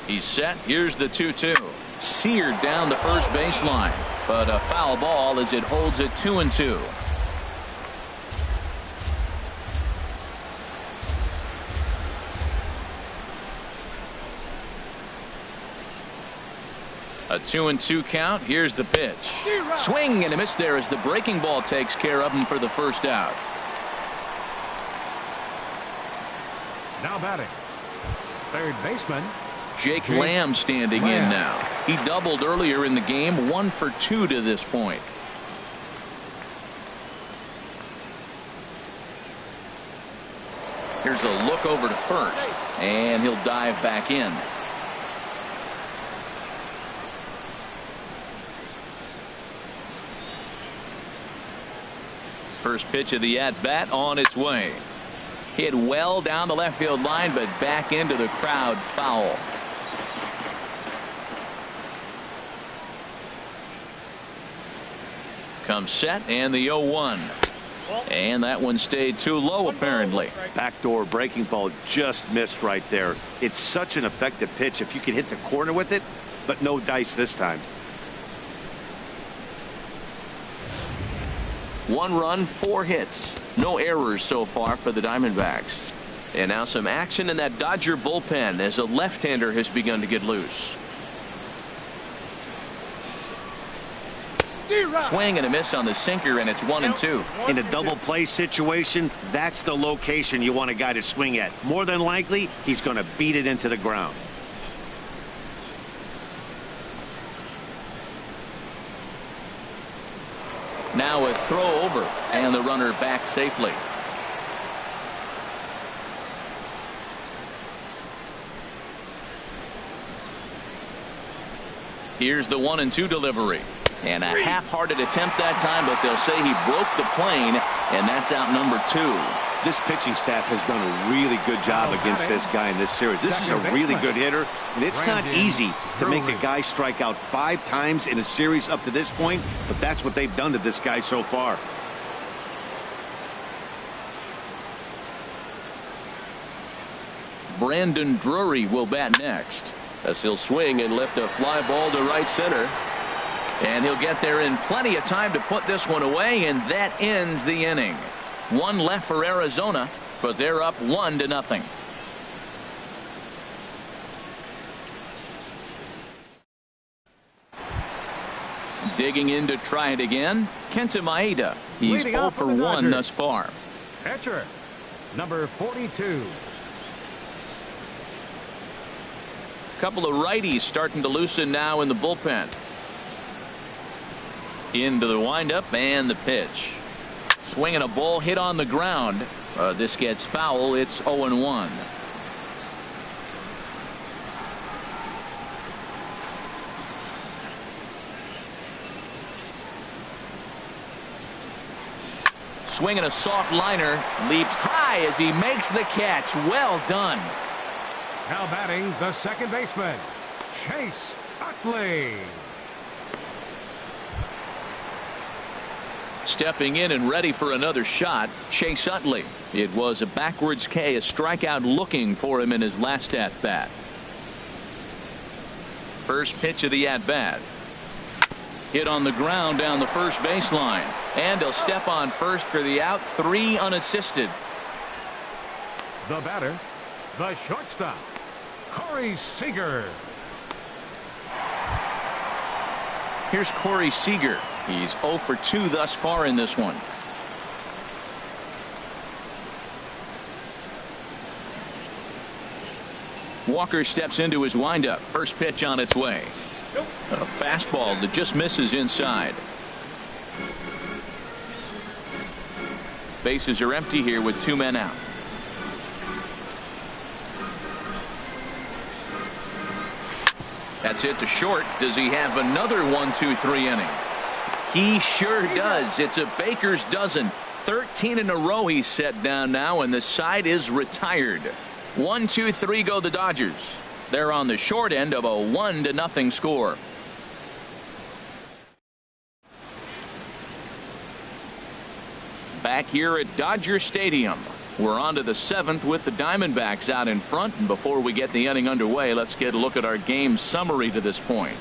He's set. Here's the 2-2. Seared down the first baseline, but a foul ball as it holds it 2-2. A 2-2 count. Here's the pitch. Swing and a miss there as the breaking ball takes care of him for the first out. Now batting, third baseman, Jake Lamb standing in now. He doubled earlier in the game, 1 for 2 to this point. Here's a look over to first, and he'll dive back in. First pitch of the at-bat on its way. Hit well down the left field line, but back into the crowd, foul. Comes set, and the 0-1. And that one stayed too low, apparently. Backdoor breaking ball just missed right there. It's such an effective pitch if you can hit the corner with it, but no dice this time. 1 run, 4 hits. No errors so far for the Diamondbacks. And now some action in that Dodger bullpen as a left-hander has begun to get loose. Swing and a miss on the sinker, and it's 1-2. In a double play situation, that's the location you want a guy to swing at. More than likely, he's going to beat it into the ground. Now a throw over, and the runner back safely. Here's the 1-2 delivery. And a half-hearted attempt that time, but they'll say he broke the plane, and that's out number 2. This pitching staff has done a really good job against this guy in this series. This is a really good hitter, and it's not easy to make a guy strike out 5 times in a series up to this point, but that's what they've done to this guy so far. Brandon Drury will bat next, as he'll swing and lift a fly ball to right center. And he'll get there in plenty of time to put this one away, and that ends the inning. 1 left for Arizona, but they're up 1-0. Digging in to try it again, Kenta Maeda. He's 0 for 1 thus far. catcher, number 42. Couple of righties starting to loosen now in the bullpen. Into the windup and the pitch. Swinging a ball hit on the ground. This gets foul. It's 0-1. Swinging a soft liner. Leaps high as he makes the catch. Well done. Now batting, the second baseman, Chase Utley. Stepping in and ready for another shot, Chase Utley. It was a backwards K, a strikeout looking for him in his last at-bat. First pitch of the at-bat. Hit on the ground down the first baseline. And he'll step on first for the out, 3 unassisted. The batter, the shortstop, Corey Seager. Here's Corey Seager. He's 0 for 2 thus far in this one. Walker steps into his windup. First pitch on its way. A fastball that just misses inside. Bases are empty here with 2 men out. That's hit to short. Does he have another 1-2-3 inning? He sure does. It's a baker's dozen. 13 in a row he's set down now, and the side is retired. 1-2-3 go the Dodgers. They're on the short end of a 1-0 score. Back here at Dodger Stadium. We're on to the 7th with the Diamondbacks out in front. And before we get the inning underway, let's get a look at our game summary to this point.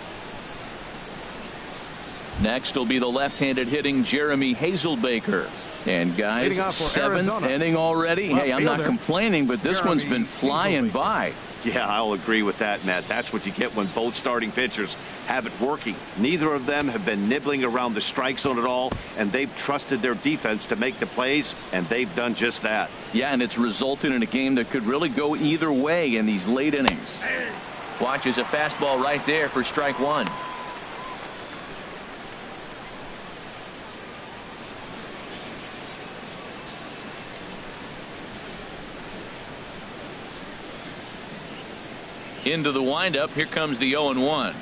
Next will be the left-handed hitting Jeremy Hazelbaker. And guys, 7th inning already. Hey, I'm not complaining, but this one's been flying by. Yeah, I'll agree with that, Matt. That's what you get when both starting pitchers have it working. Neither of them have been nibbling around the strike zone at all, and they've trusted their defense to make the plays, and they've done just that. Yeah, and it's resulted in a game that could really go either way in these late innings. Watches a fastball right there for strike 1. Into the windup. Here comes the 0-1.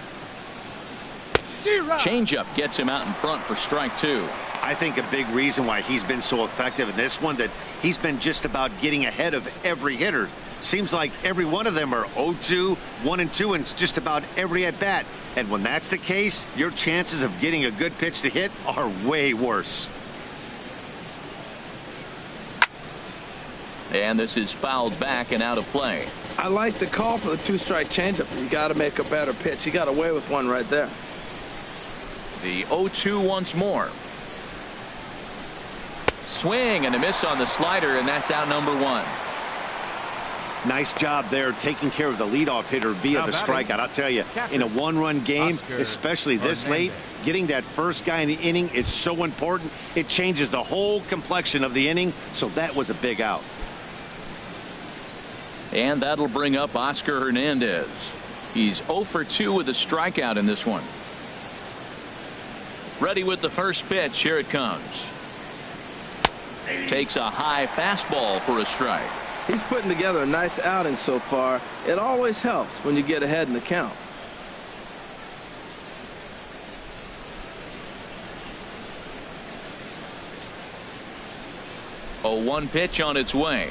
Changeup gets him out in front for strike 2. I think a big reason why he's been so effective in this one, that he's been just about getting ahead of every hitter. Seems like every one of them are 0-2, 1-2, and it's just about every at bat. And when that's the case, your chances of getting a good pitch to hit are way worse. And this is fouled back and out of play. I like the call for the 2-strike changeup. You got to make a better pitch. He got away with one right there. The 0-2 once more. Swing and a miss on the slider, and that's out number 1. Nice job there taking care of the leadoff hitter via the strikeout. I'll tell you, in a 1-run game, especially this late, getting that first guy in the inning is so important. It changes the whole complexion of the inning, so that was a big out. And that'll bring up Oscar Hernandez. He's 0 for 2 with a strikeout in this one. Ready with the first pitch. Here it comes. Takes a high fastball for a strike. He's putting together a nice outing so far. It always helps when you get ahead in the count. A 1 pitch on its way.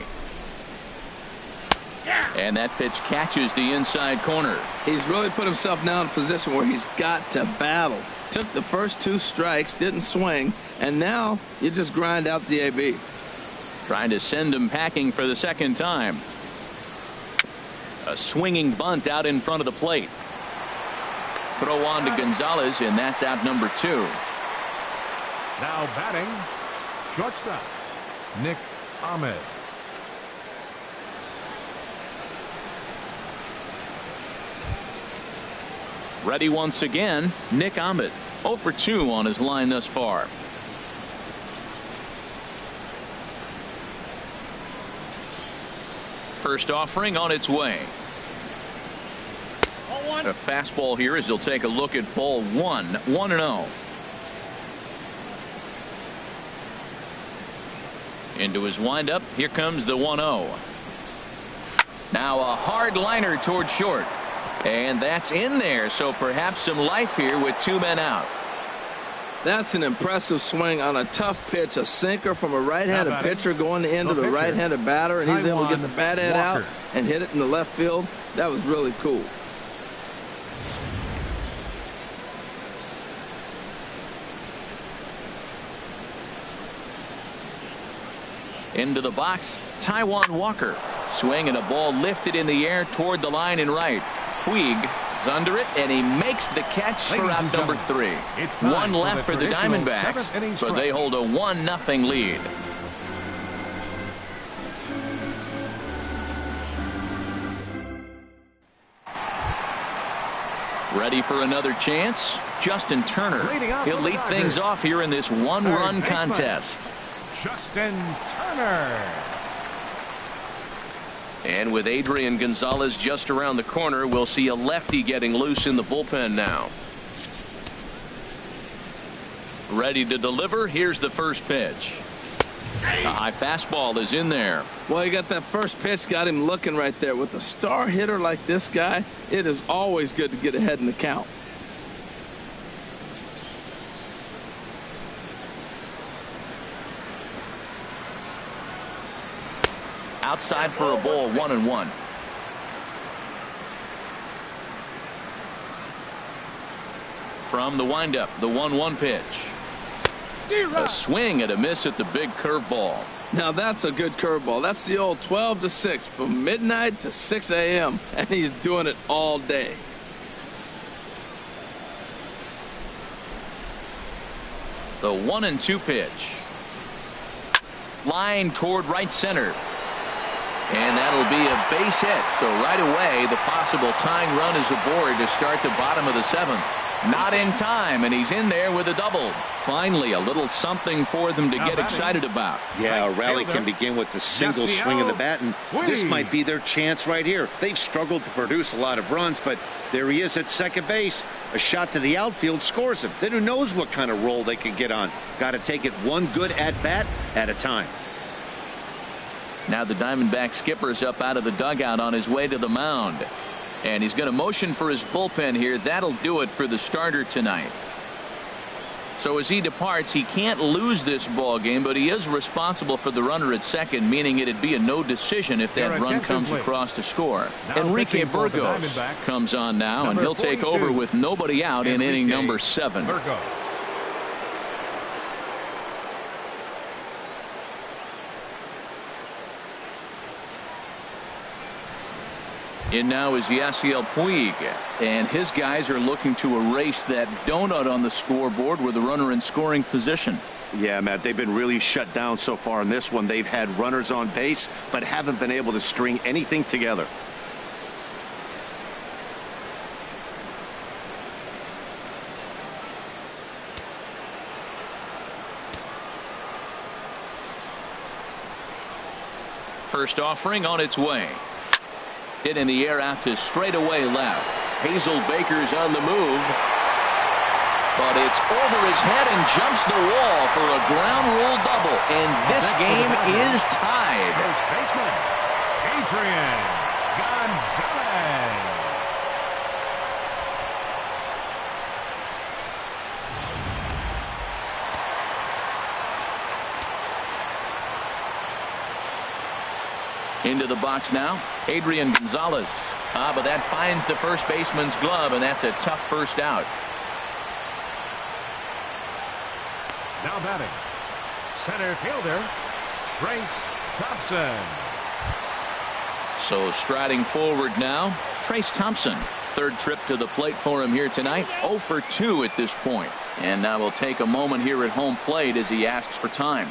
And that pitch catches the inside corner. He's really put himself now in a position where he's got to battle. Took the first 2 strikes, didn't swing, and now you just grind out the AB. Trying to send him packing for the second time. A swinging bunt out in front of the plate. Throw on to Gonzalez, and that's out number 2. Now batting, shortstop, Nick Ahmed. Ready once again, Nick Ahmed. 0 for 2 on his line thus far. First offering on its way. A fastball here as he'll take a look at ball 1. 1-0. Into his windup. Here comes the 1-0. Now a hard liner toward short. And that's in there, so perhaps some life here with 2 men out. That's an impressive swing on a tough pitch, a sinker from a right-handed pitcher going into the right-handed batter, and he's able to get the bat head out and hit it in the left field. That was really cool. Into the box, Taijuan Walker. Swing and a ball lifted in the air toward the line and right. Puig is under it, and he makes the catch for out number 3. 1 left for the Diamondbacks, but they hold a 1-0 lead. Ready for another chance? Justin Turner. He'll lead things off here in this one-run contest. Justin Turner. And with Adrian Gonzalez just around the corner, we'll see a lefty getting loose in the bullpen now. Ready to deliver. Here's the first pitch. The high fastball is in there. Well, you got that first pitch, got him looking right there. With a star hitter like this guy, it is always good to get ahead in the count. Outside for a ball, 1-1. From the windup, the 1-1 pitch. A swing and a miss at the big curveball. Now that's a good curveball. That's the old 12 to 6 from midnight to 6 a.m. and he's doing it all day. The 1-2 pitch. Line toward right center. And that'll be a base hit. So right away, the possible tying run is aboard to start the bottom of the 7th. Not in time, and he's in there with a double. Finally, a little something for them to get excited about. Yeah, a rally can begin with the single swing of the bat, and this might be their chance right here. They've struggled to produce a lot of runs, but there he is at second base. A shot to the outfield scores him. Then who knows what kind of roll they can get on. Got to take it one good at-bat at a time. Now the Diamondback skipper's up out of the dugout on his way to the mound. And he's going to motion for his bullpen here. That'll do it for the starter tonight. So as he departs, he can't lose this ball game, but he is responsible for the runner at second, meaning it'd be a no decision if that run comes across to score. Enrique Burgos comes on now, and he'll take over with nobody out in inning number 7. In now is Yasiel Puig, and his guys are looking to erase that donut on the scoreboard with a runner in scoring position. Yeah, Matt, they've been really shut down so far in this one. They've had runners on base, but haven't been able to string anything together. First offering on its way. Hit in the air out to straightaway left. Hazel Baker's on the move. But it's over his head and jumps the wall for a ground rule double. And this game is tied. First baseman, Adrian Gonzalez. Into the box now, Adrian Gonzalez. But that finds the first baseman's glove, and that's a tough first out. Now batting, center fielder, Trace Thompson. So striding forward now, Trace Thompson. Third trip to the plate for him here tonight. 0 for 2 at this point. And now we'll take a moment here at home plate as he asks for time.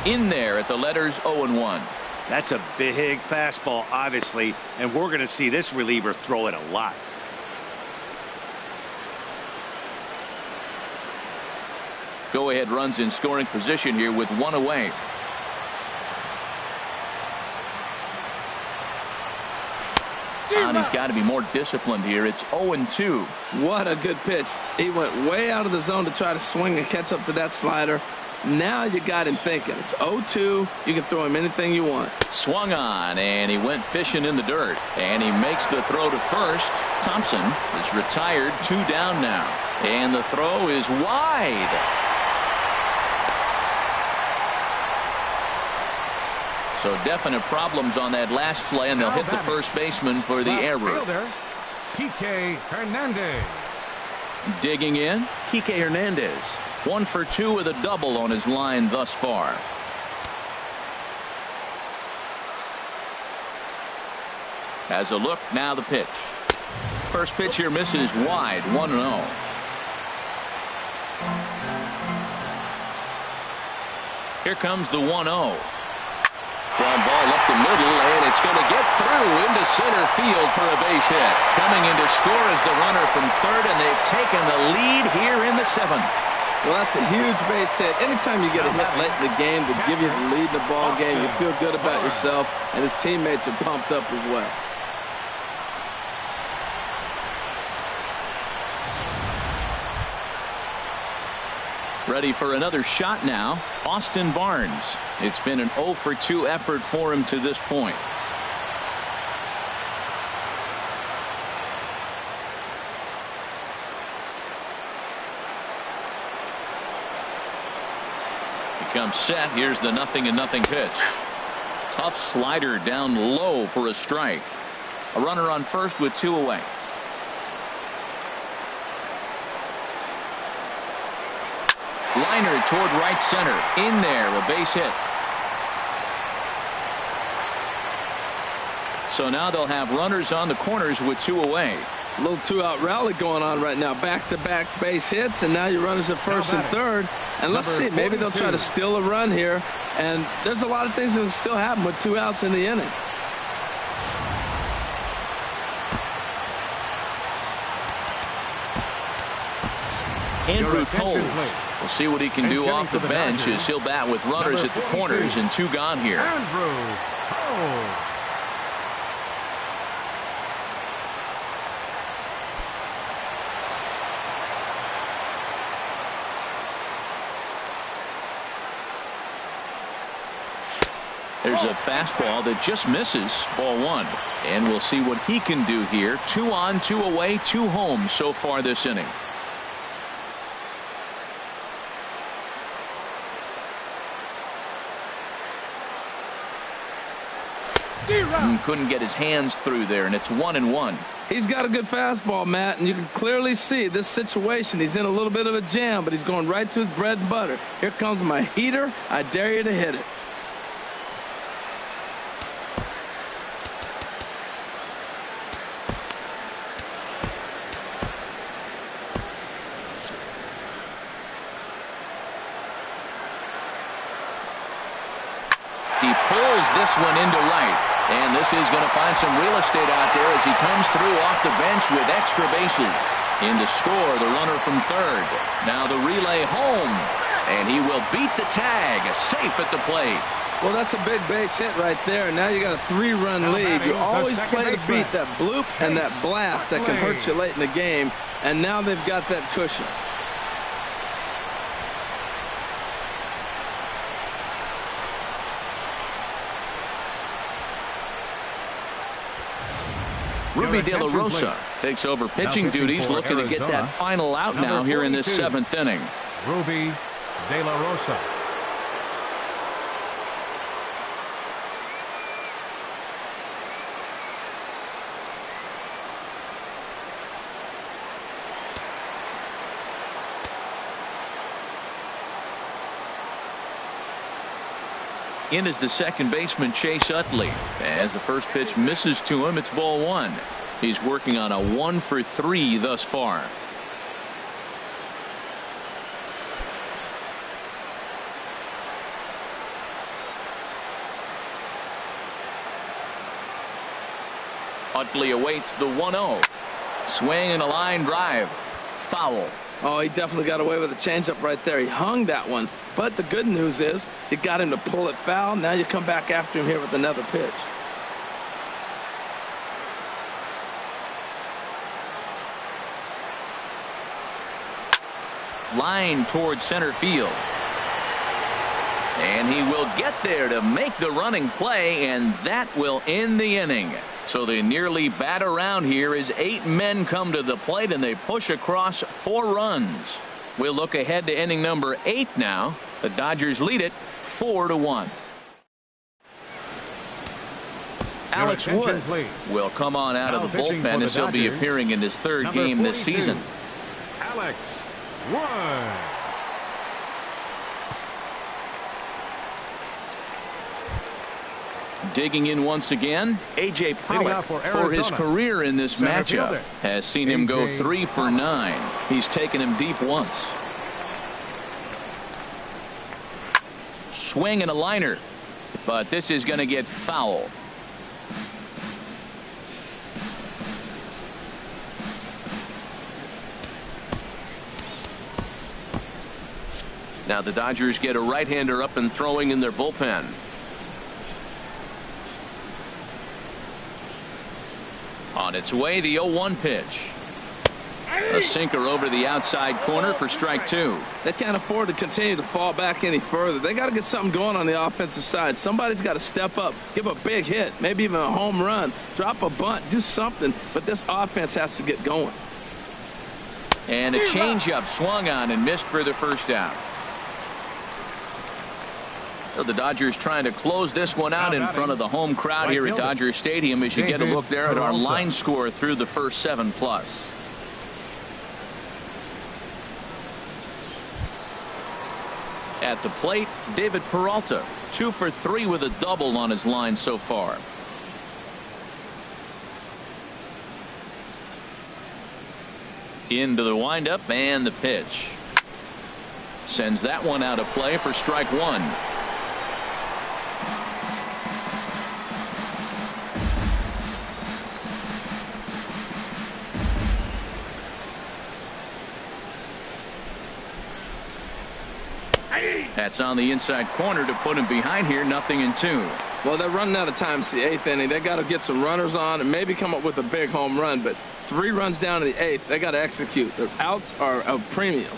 In there at the letters 0-1. That's a big fastball, obviously, and we're going to see this reliever throw it a lot. Go ahead runs in scoring position here with 1 away. And he's got to be more disciplined here. It's 0-2. What a good pitch. He went way out of the zone to try to swing and catch up to that slider. Now you got him thinking. It's 0-2. You can throw him anything you want. Swung on, and he went fishing in the dirt. And he makes the throw to first. Thompson is retired, 2 down now. And the throw is wide. So definite problems on that last play, and they'll hit the first baseman for the error. Kike Hernandez. Digging in, Kike Hernandez. 1 for 2 with a double on his line thus far. Has a look, now the pitch. First pitch here misses wide, 1-0. Here comes the 1-0. Ground ball up the middle, and it's going to get through into center field for a base hit. Coming in to score is the runner from third, and they've taken the lead here in the 7th. Well, that's a huge base hit. Anytime you get a hit late in the game to give you the lead in the ball game, you feel good about yourself, and his teammates are pumped up as well. Ready for another shot now, Austin Barnes. It's been an 0 for 2 effort for him to this point. Comes set. Here's the 0-0 pitch. Tough slider down low for a strike. A runner on first with 2 away. Liner toward right center. In there, a base hit. So now they'll have runners on the corners with 2 away. A little 2-out rally going on right now. Back-to-back base hits, and now your runners at first and third. And let's see, maybe they'll try to steal a run here. And there's a lot of things that can still happen with 2 outs in the inning. Andrew Coles. We'll see what he can do off the bench as he'll bat with runners at the corners and 2 gone here. Andrew Coles. There's a fastball that just misses, ball 1. And we'll see what he can do here. 2 on, 2 away, 2 home so far this inning. Couldn't get his hands through there, and it's 1-1. He's got a good fastball, Matt, and you can clearly see this situation. He's in a little bit of a jam, but he's going right to his bread and butter. Here comes my heater. I dare you to hit it. He pulls this one into right. And this is going to find some real estate out there as he comes through off the bench with extra bases. In to score, the runner from third. Now the relay home. And he will beat the tag. Safe at the plate. Well, that's a big base hit right there. And now you got a 3-run lead. You always play to beat that bloop and that blast that can hurt you late in the game. And now they've got that cushion. Ruby De La Rosa takes over pitching duties, looking to get that final out now here in this 7th inning. Ruby De La Rosa. In is the second baseman, Chase Utley. As the first pitch misses to him, it's ball 1. He's working on a 1 for 3 thus far. Utley awaits the 1-0. Swing and a line drive. Foul. Oh, he definitely got away with a changeup right there. He hung that one. But the good news is you got him to pull it foul. Now you come back after him here with another pitch. Line towards center field. And he will get there to make the running play, and that will end the inning. So they nearly bat around here as 8 men come to the plate, and they push across 4 runs. We'll look ahead to inning number 8 now. The Dodgers lead it 4-1. Alex Wood will come on out of the bullpen as he'll be appearing in his 3rd game this season. Alex Wood. Digging in once again, A.J. Pollock, for his career in this matchup, has seen him go 3 for 9. He's taken him deep once. swing and a liner. But this is going to get foul. Now the Dodgers get a right-hander up and throwing in their bullpen. On its way, the 0-1 pitch. A sinker over the outside corner for strike two. They can't afford to continue to fall back any further. They got to get something going on the offensive side. Somebody's got to step up, give a big hit, maybe even a home run, drop a bunt, do something. But this offense has to get going. And a changeup swung on and missed for the first out. So the Dodgers trying to close this one out in front of the home crowd here at Dodger Stadium as you get a look there at our line score through the first 7+. At the plate, David Peralta, 2 for 3 with a double on his line so far. Into the windup and the pitch. Sends that one out of play for strike one. That's on the inside corner to put him behind here. 0-2. Well, they're running out of time. It's the 8th inning. They got to get some runners on and maybe come up with a big home run. But 3 runs down in the 8th. They got to execute. Their outs are a premium.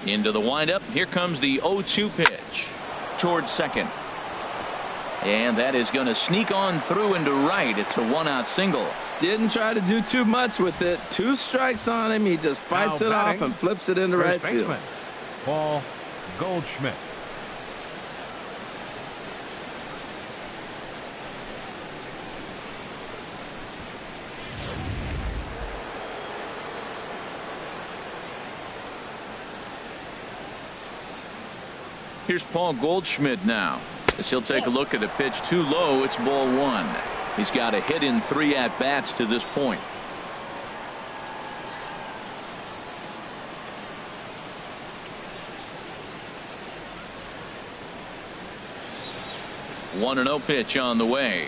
Into the windup. Here comes the 0-2 pitch towards second. And that is going to sneak on through into right. It's a 1-out single. Didn't try to do too much with it. 2 strikes on him. He just fights it off and flips it into right field. Paul Goldschmidt. Here's Paul Goldschmidt now as he'll take a look at a pitch too low. It's ball 1. He's got a hit in 3 at-bats to this point. One 1-0 pitch on the way.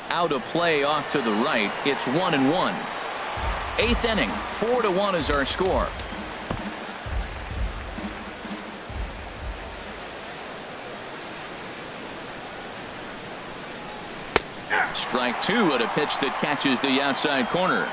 Out of play off to the right. It's 1-1. 8th inning. 4-1 is our score. Strike 2 at a pitch that catches the outside corner.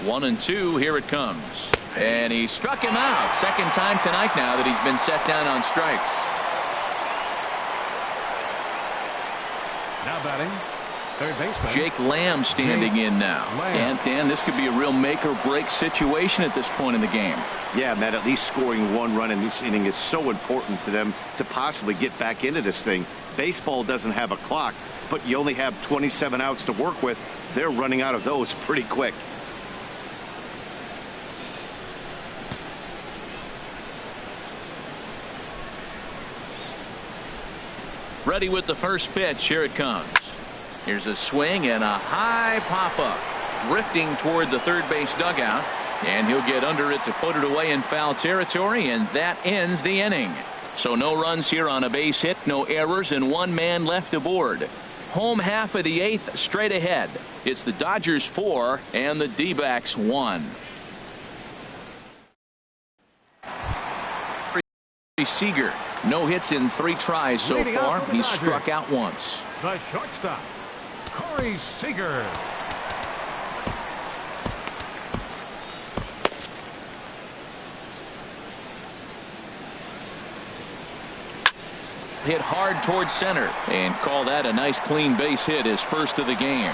One and 2. Here it comes. And he struck him out. Second time tonight now that he's been set down on strikes. Now batting, third baseman Jake Lamb standing in now. And Dan, this could be a real make or break situation at this point in the game. Yeah, Matt, at least scoring 1 run in this inning is so important to them to possibly get back into this thing. Baseball doesn't have a clock, but you only have 27 outs to work with. They're running out of those pretty quick. Ready with the first pitch. Here it comes. Here's a swing and a high pop-up. Drifting toward the third base dugout. And he'll get under it to put it away in foul territory. And that ends the inning. So no runs here on a base hit. No errors and 1 man left aboard. Home half of the 8th straight ahead. It's the Dodgers 4 and the D-backs 1. Seager. No hits in 3 tries so far. He's struck out once. The shortstop, Corey Seager. Hit hard towards center and call that a nice clean base hit, his first of the game.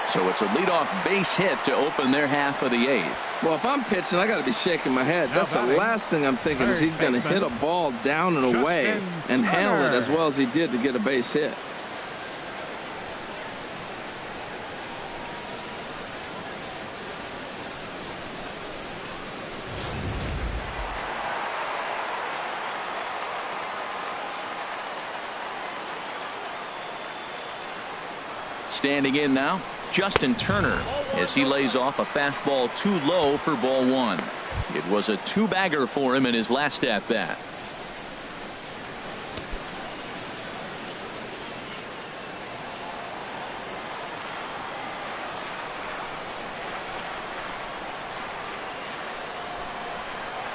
So it's a leadoff base hit to open their half of the 8th. Well, if I'm pitching, I got to be shaking my head. That's the last thing I'm thinking is he's going to hit a ball down and away and handle it as well as he did to get a base hit. Standing in now, Justin Turner, as he lays off a fastball too low for ball one. It was a two-bagger for him in his last at-bat.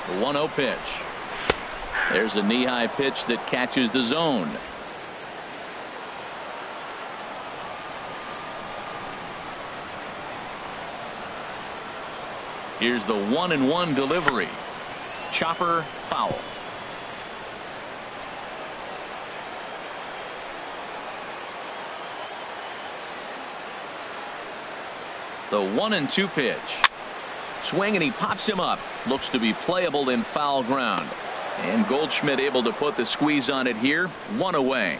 The 1-0 pitch. There's a knee-high pitch that catches the zone. Here's the 1-1 delivery. Chopper foul. The 1-2 pitch. Swing and he pops him up. Looks to be playable in foul ground. And Goldschmidt able to put the squeeze on it here. One away.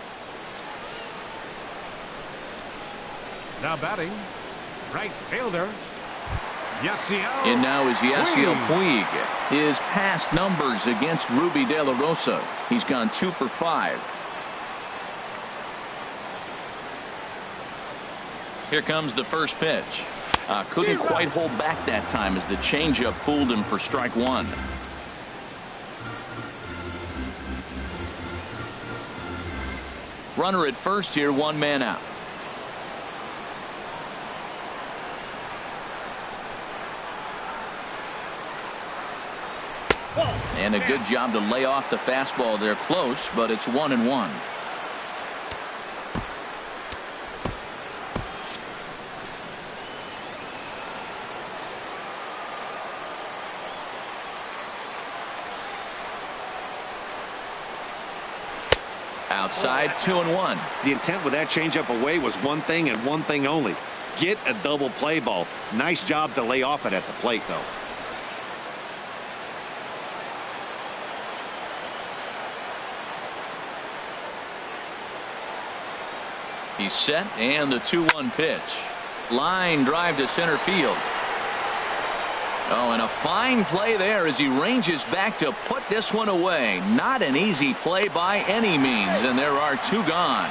Now batting, right fielder, Yasiel. And now is Yasiel Puig. His past numbers against Ruby De La Rosa. He's gone 2 for 5. Here comes the first pitch. Couldn't quite hold back that time as the changeup fooled him for strike one. Runner at first here, 1 man out. And a good job to lay off the fastball there close, but it's 1-1. Outside, 2-1. The intent with that changeup away was one thing and one thing only. Get a double play ball. Nice job to lay off it at the plate, though. He's set, and the 2-1 pitch. Line drive to center field. Oh, and a fine play there as he ranges back to put this one away. Not an easy play by any means, and there are 2 gone.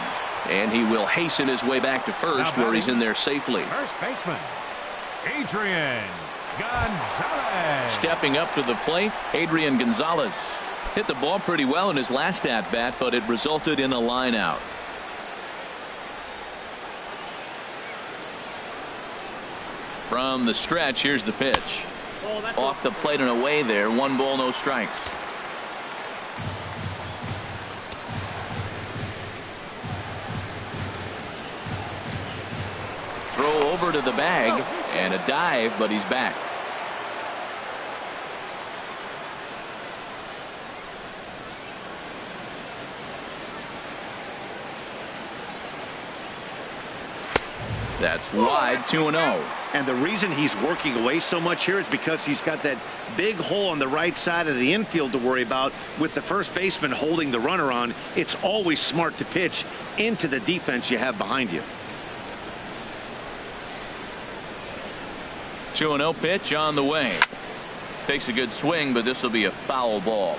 And he will hasten his way back to first, where he's in there safely. First baseman, Adrian Gonzalez. Stepping up to the plate, Adrian Gonzalez. Hit the ball pretty well in his last at-bat, but it resulted in a line out. From the stretch, here's the pitch. Off the plate and away there. 1 ball, no strikes. Throw over to the bag and a dive, but he's back. That's wide, 2-0. And the reason he's working away so much here is because he's got that big hole on the right side of the infield to worry about. With the first baseman holding the runner on, it's always smart to pitch into the defense you have behind you. 2-0 pitch on the way. Takes a good swing, but this will be a foul ball.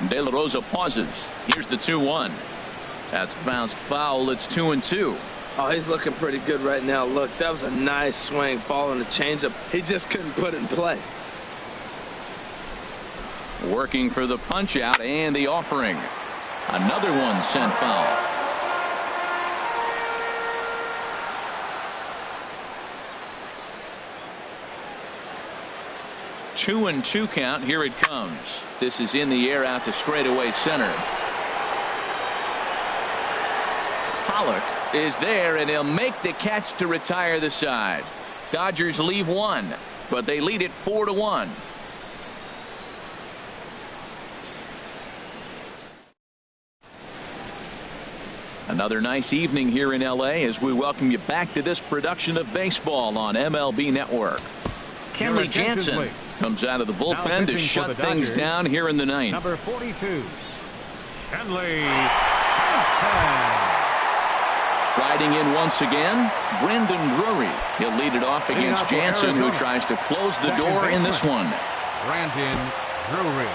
De La Rosa pauses. Here's the 2-1. That's bounced foul. It's 2-2. Oh, he's looking pretty good right now. Look, that was a nice swing following the changeup. He just couldn't put it in play. Working for the punch out and the offering. Another one sent foul. Two and 2 count. Here it comes. This is in the air out to straightaway center. Pollock is there, and he'll make the catch to retire the side. Dodgers leave 1, but they lead it 4-1. Another nice evening here in L.A. as we welcome you back to this production of baseball on MLB Network. Kenley Jansen comes out of the bullpen to shut things down here in the ninth. Number 42, Kenley Jansen. Riding in once again, Brandon Drury. He'll lead it off against Jansen, who tries to close the door in this one. Brandon Drury.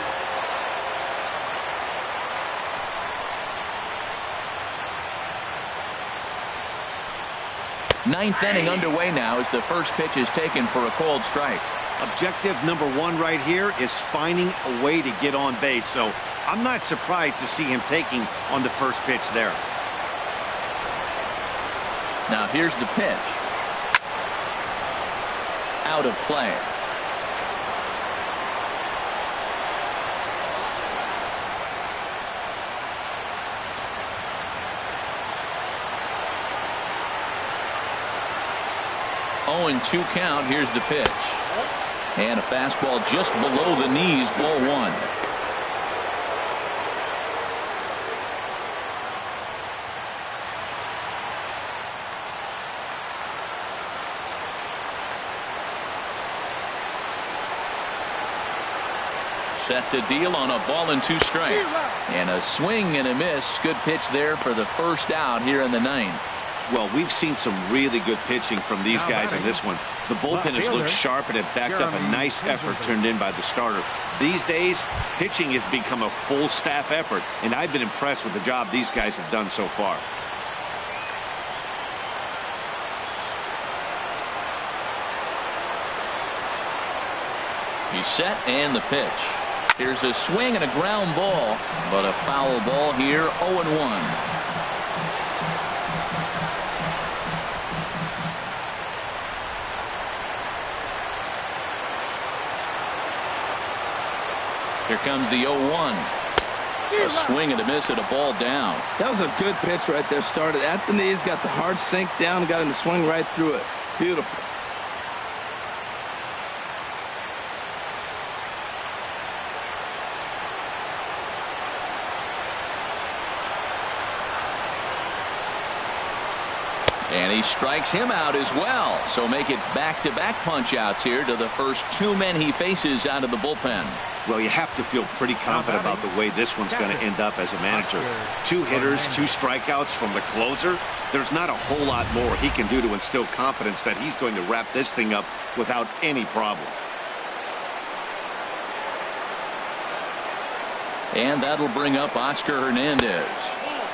Ninth inning underway now as the first pitch is taken for a called strike. Objective number one right here is finding a way to get on base. So I'm not surprised to see him taking on the first pitch there. Now here's the pitch. Out of play. Oh, and 2 count. Here's the pitch. And a fastball just below the knees, ball 1. Set to deal on a ball and 2 strikes. And a swing and a miss. Good pitch there for the first out here in the 9th. Well, we've seen some really good pitching from these guys in this one. The bullpen has looked sharp and have backed up a nice effort turned in by the starter. These days, pitching has become a full staff effort, and I've been impressed with the job these guys have done so far. He's set and the pitch. Here's a swing and a ground ball, but a foul ball here, 0-1. Here comes the 0-1. A swing and a miss and a ball down. That was a good pitch right there. Started at the knees, got the hard sink down, got him to swing right through it. Beautiful. And he strikes him out as well. So make it back-to-back punch-outs here to the first 2 men he faces out of the bullpen. Well, you have to feel pretty confident about the way this one's going to end up as a manager. 2 hitters, 2 strikeouts from the closer. There's not a whole lot more he can do to instill confidence that he's going to wrap this thing up without any problem. And that'll bring up Oscar Hernandez.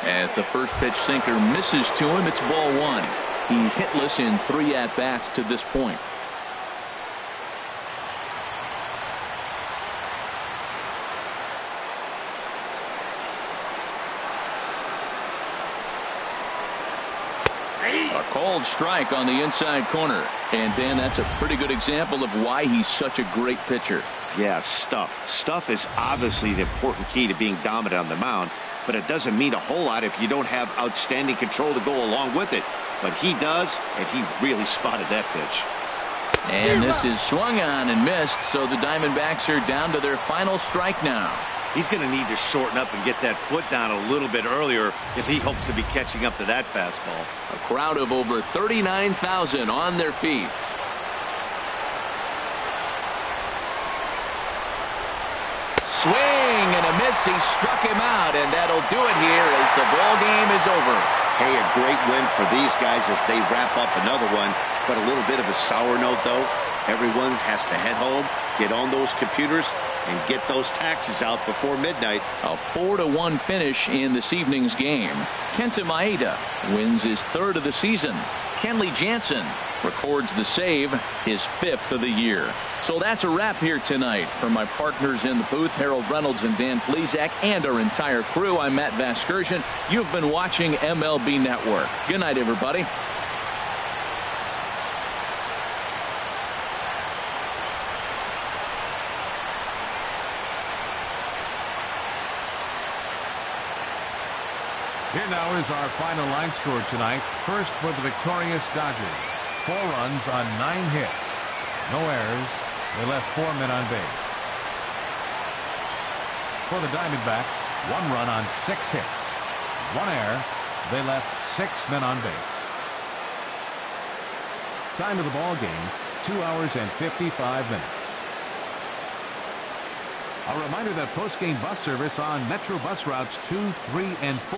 As the first pitch sinker misses to him, it's ball 1. He's hitless in 3 at-bats to this point. A called strike on the inside corner. And Dan, that's a pretty good example of why he's such a great pitcher. Yeah, stuff. Stuff is obviously the important key to being dominant on the mound, but it doesn't mean a whole lot if you don't have outstanding control to go along with it. But he does, and he really spotted that pitch. And this is swung on and missed, so the Diamondbacks are down to their final strike now. He's going to need to shorten up and get that foot down a little bit earlier if he hopes to be catching up to that fastball. A crowd of over 39,000 on their feet. Swing and a miss. He struck him out, and that'll do it here as the ball game is over. Hey, a great win for these guys as they wrap up another one. But a little bit of a sour note, though. Everyone has to head home, get on those computers, and get those taxes out before midnight. A 4-1 finish in this evening's game. Kenta Maeda wins his 3rd of the season. Kenley Jansen records the save, his 5th of the year. So that's a wrap here tonight. From my partners in the booth, Harold Reynolds and Dan Plesac, and our entire crew, I'm Matt Vasgersian. You've been watching MLB Network. Good night, everybody. Here now is our final line score tonight. First for the victorious Dodgers. 4 runs on 9 hits. No errors. They left 4 men on base. For the Diamondbacks, 1 run on 6 hits. 1 error. They left 6 men on base. Time of the ball game, 2 hours and 55 minutes. A reminder that post-game bus service on Metro bus routes 2, 3, and 4.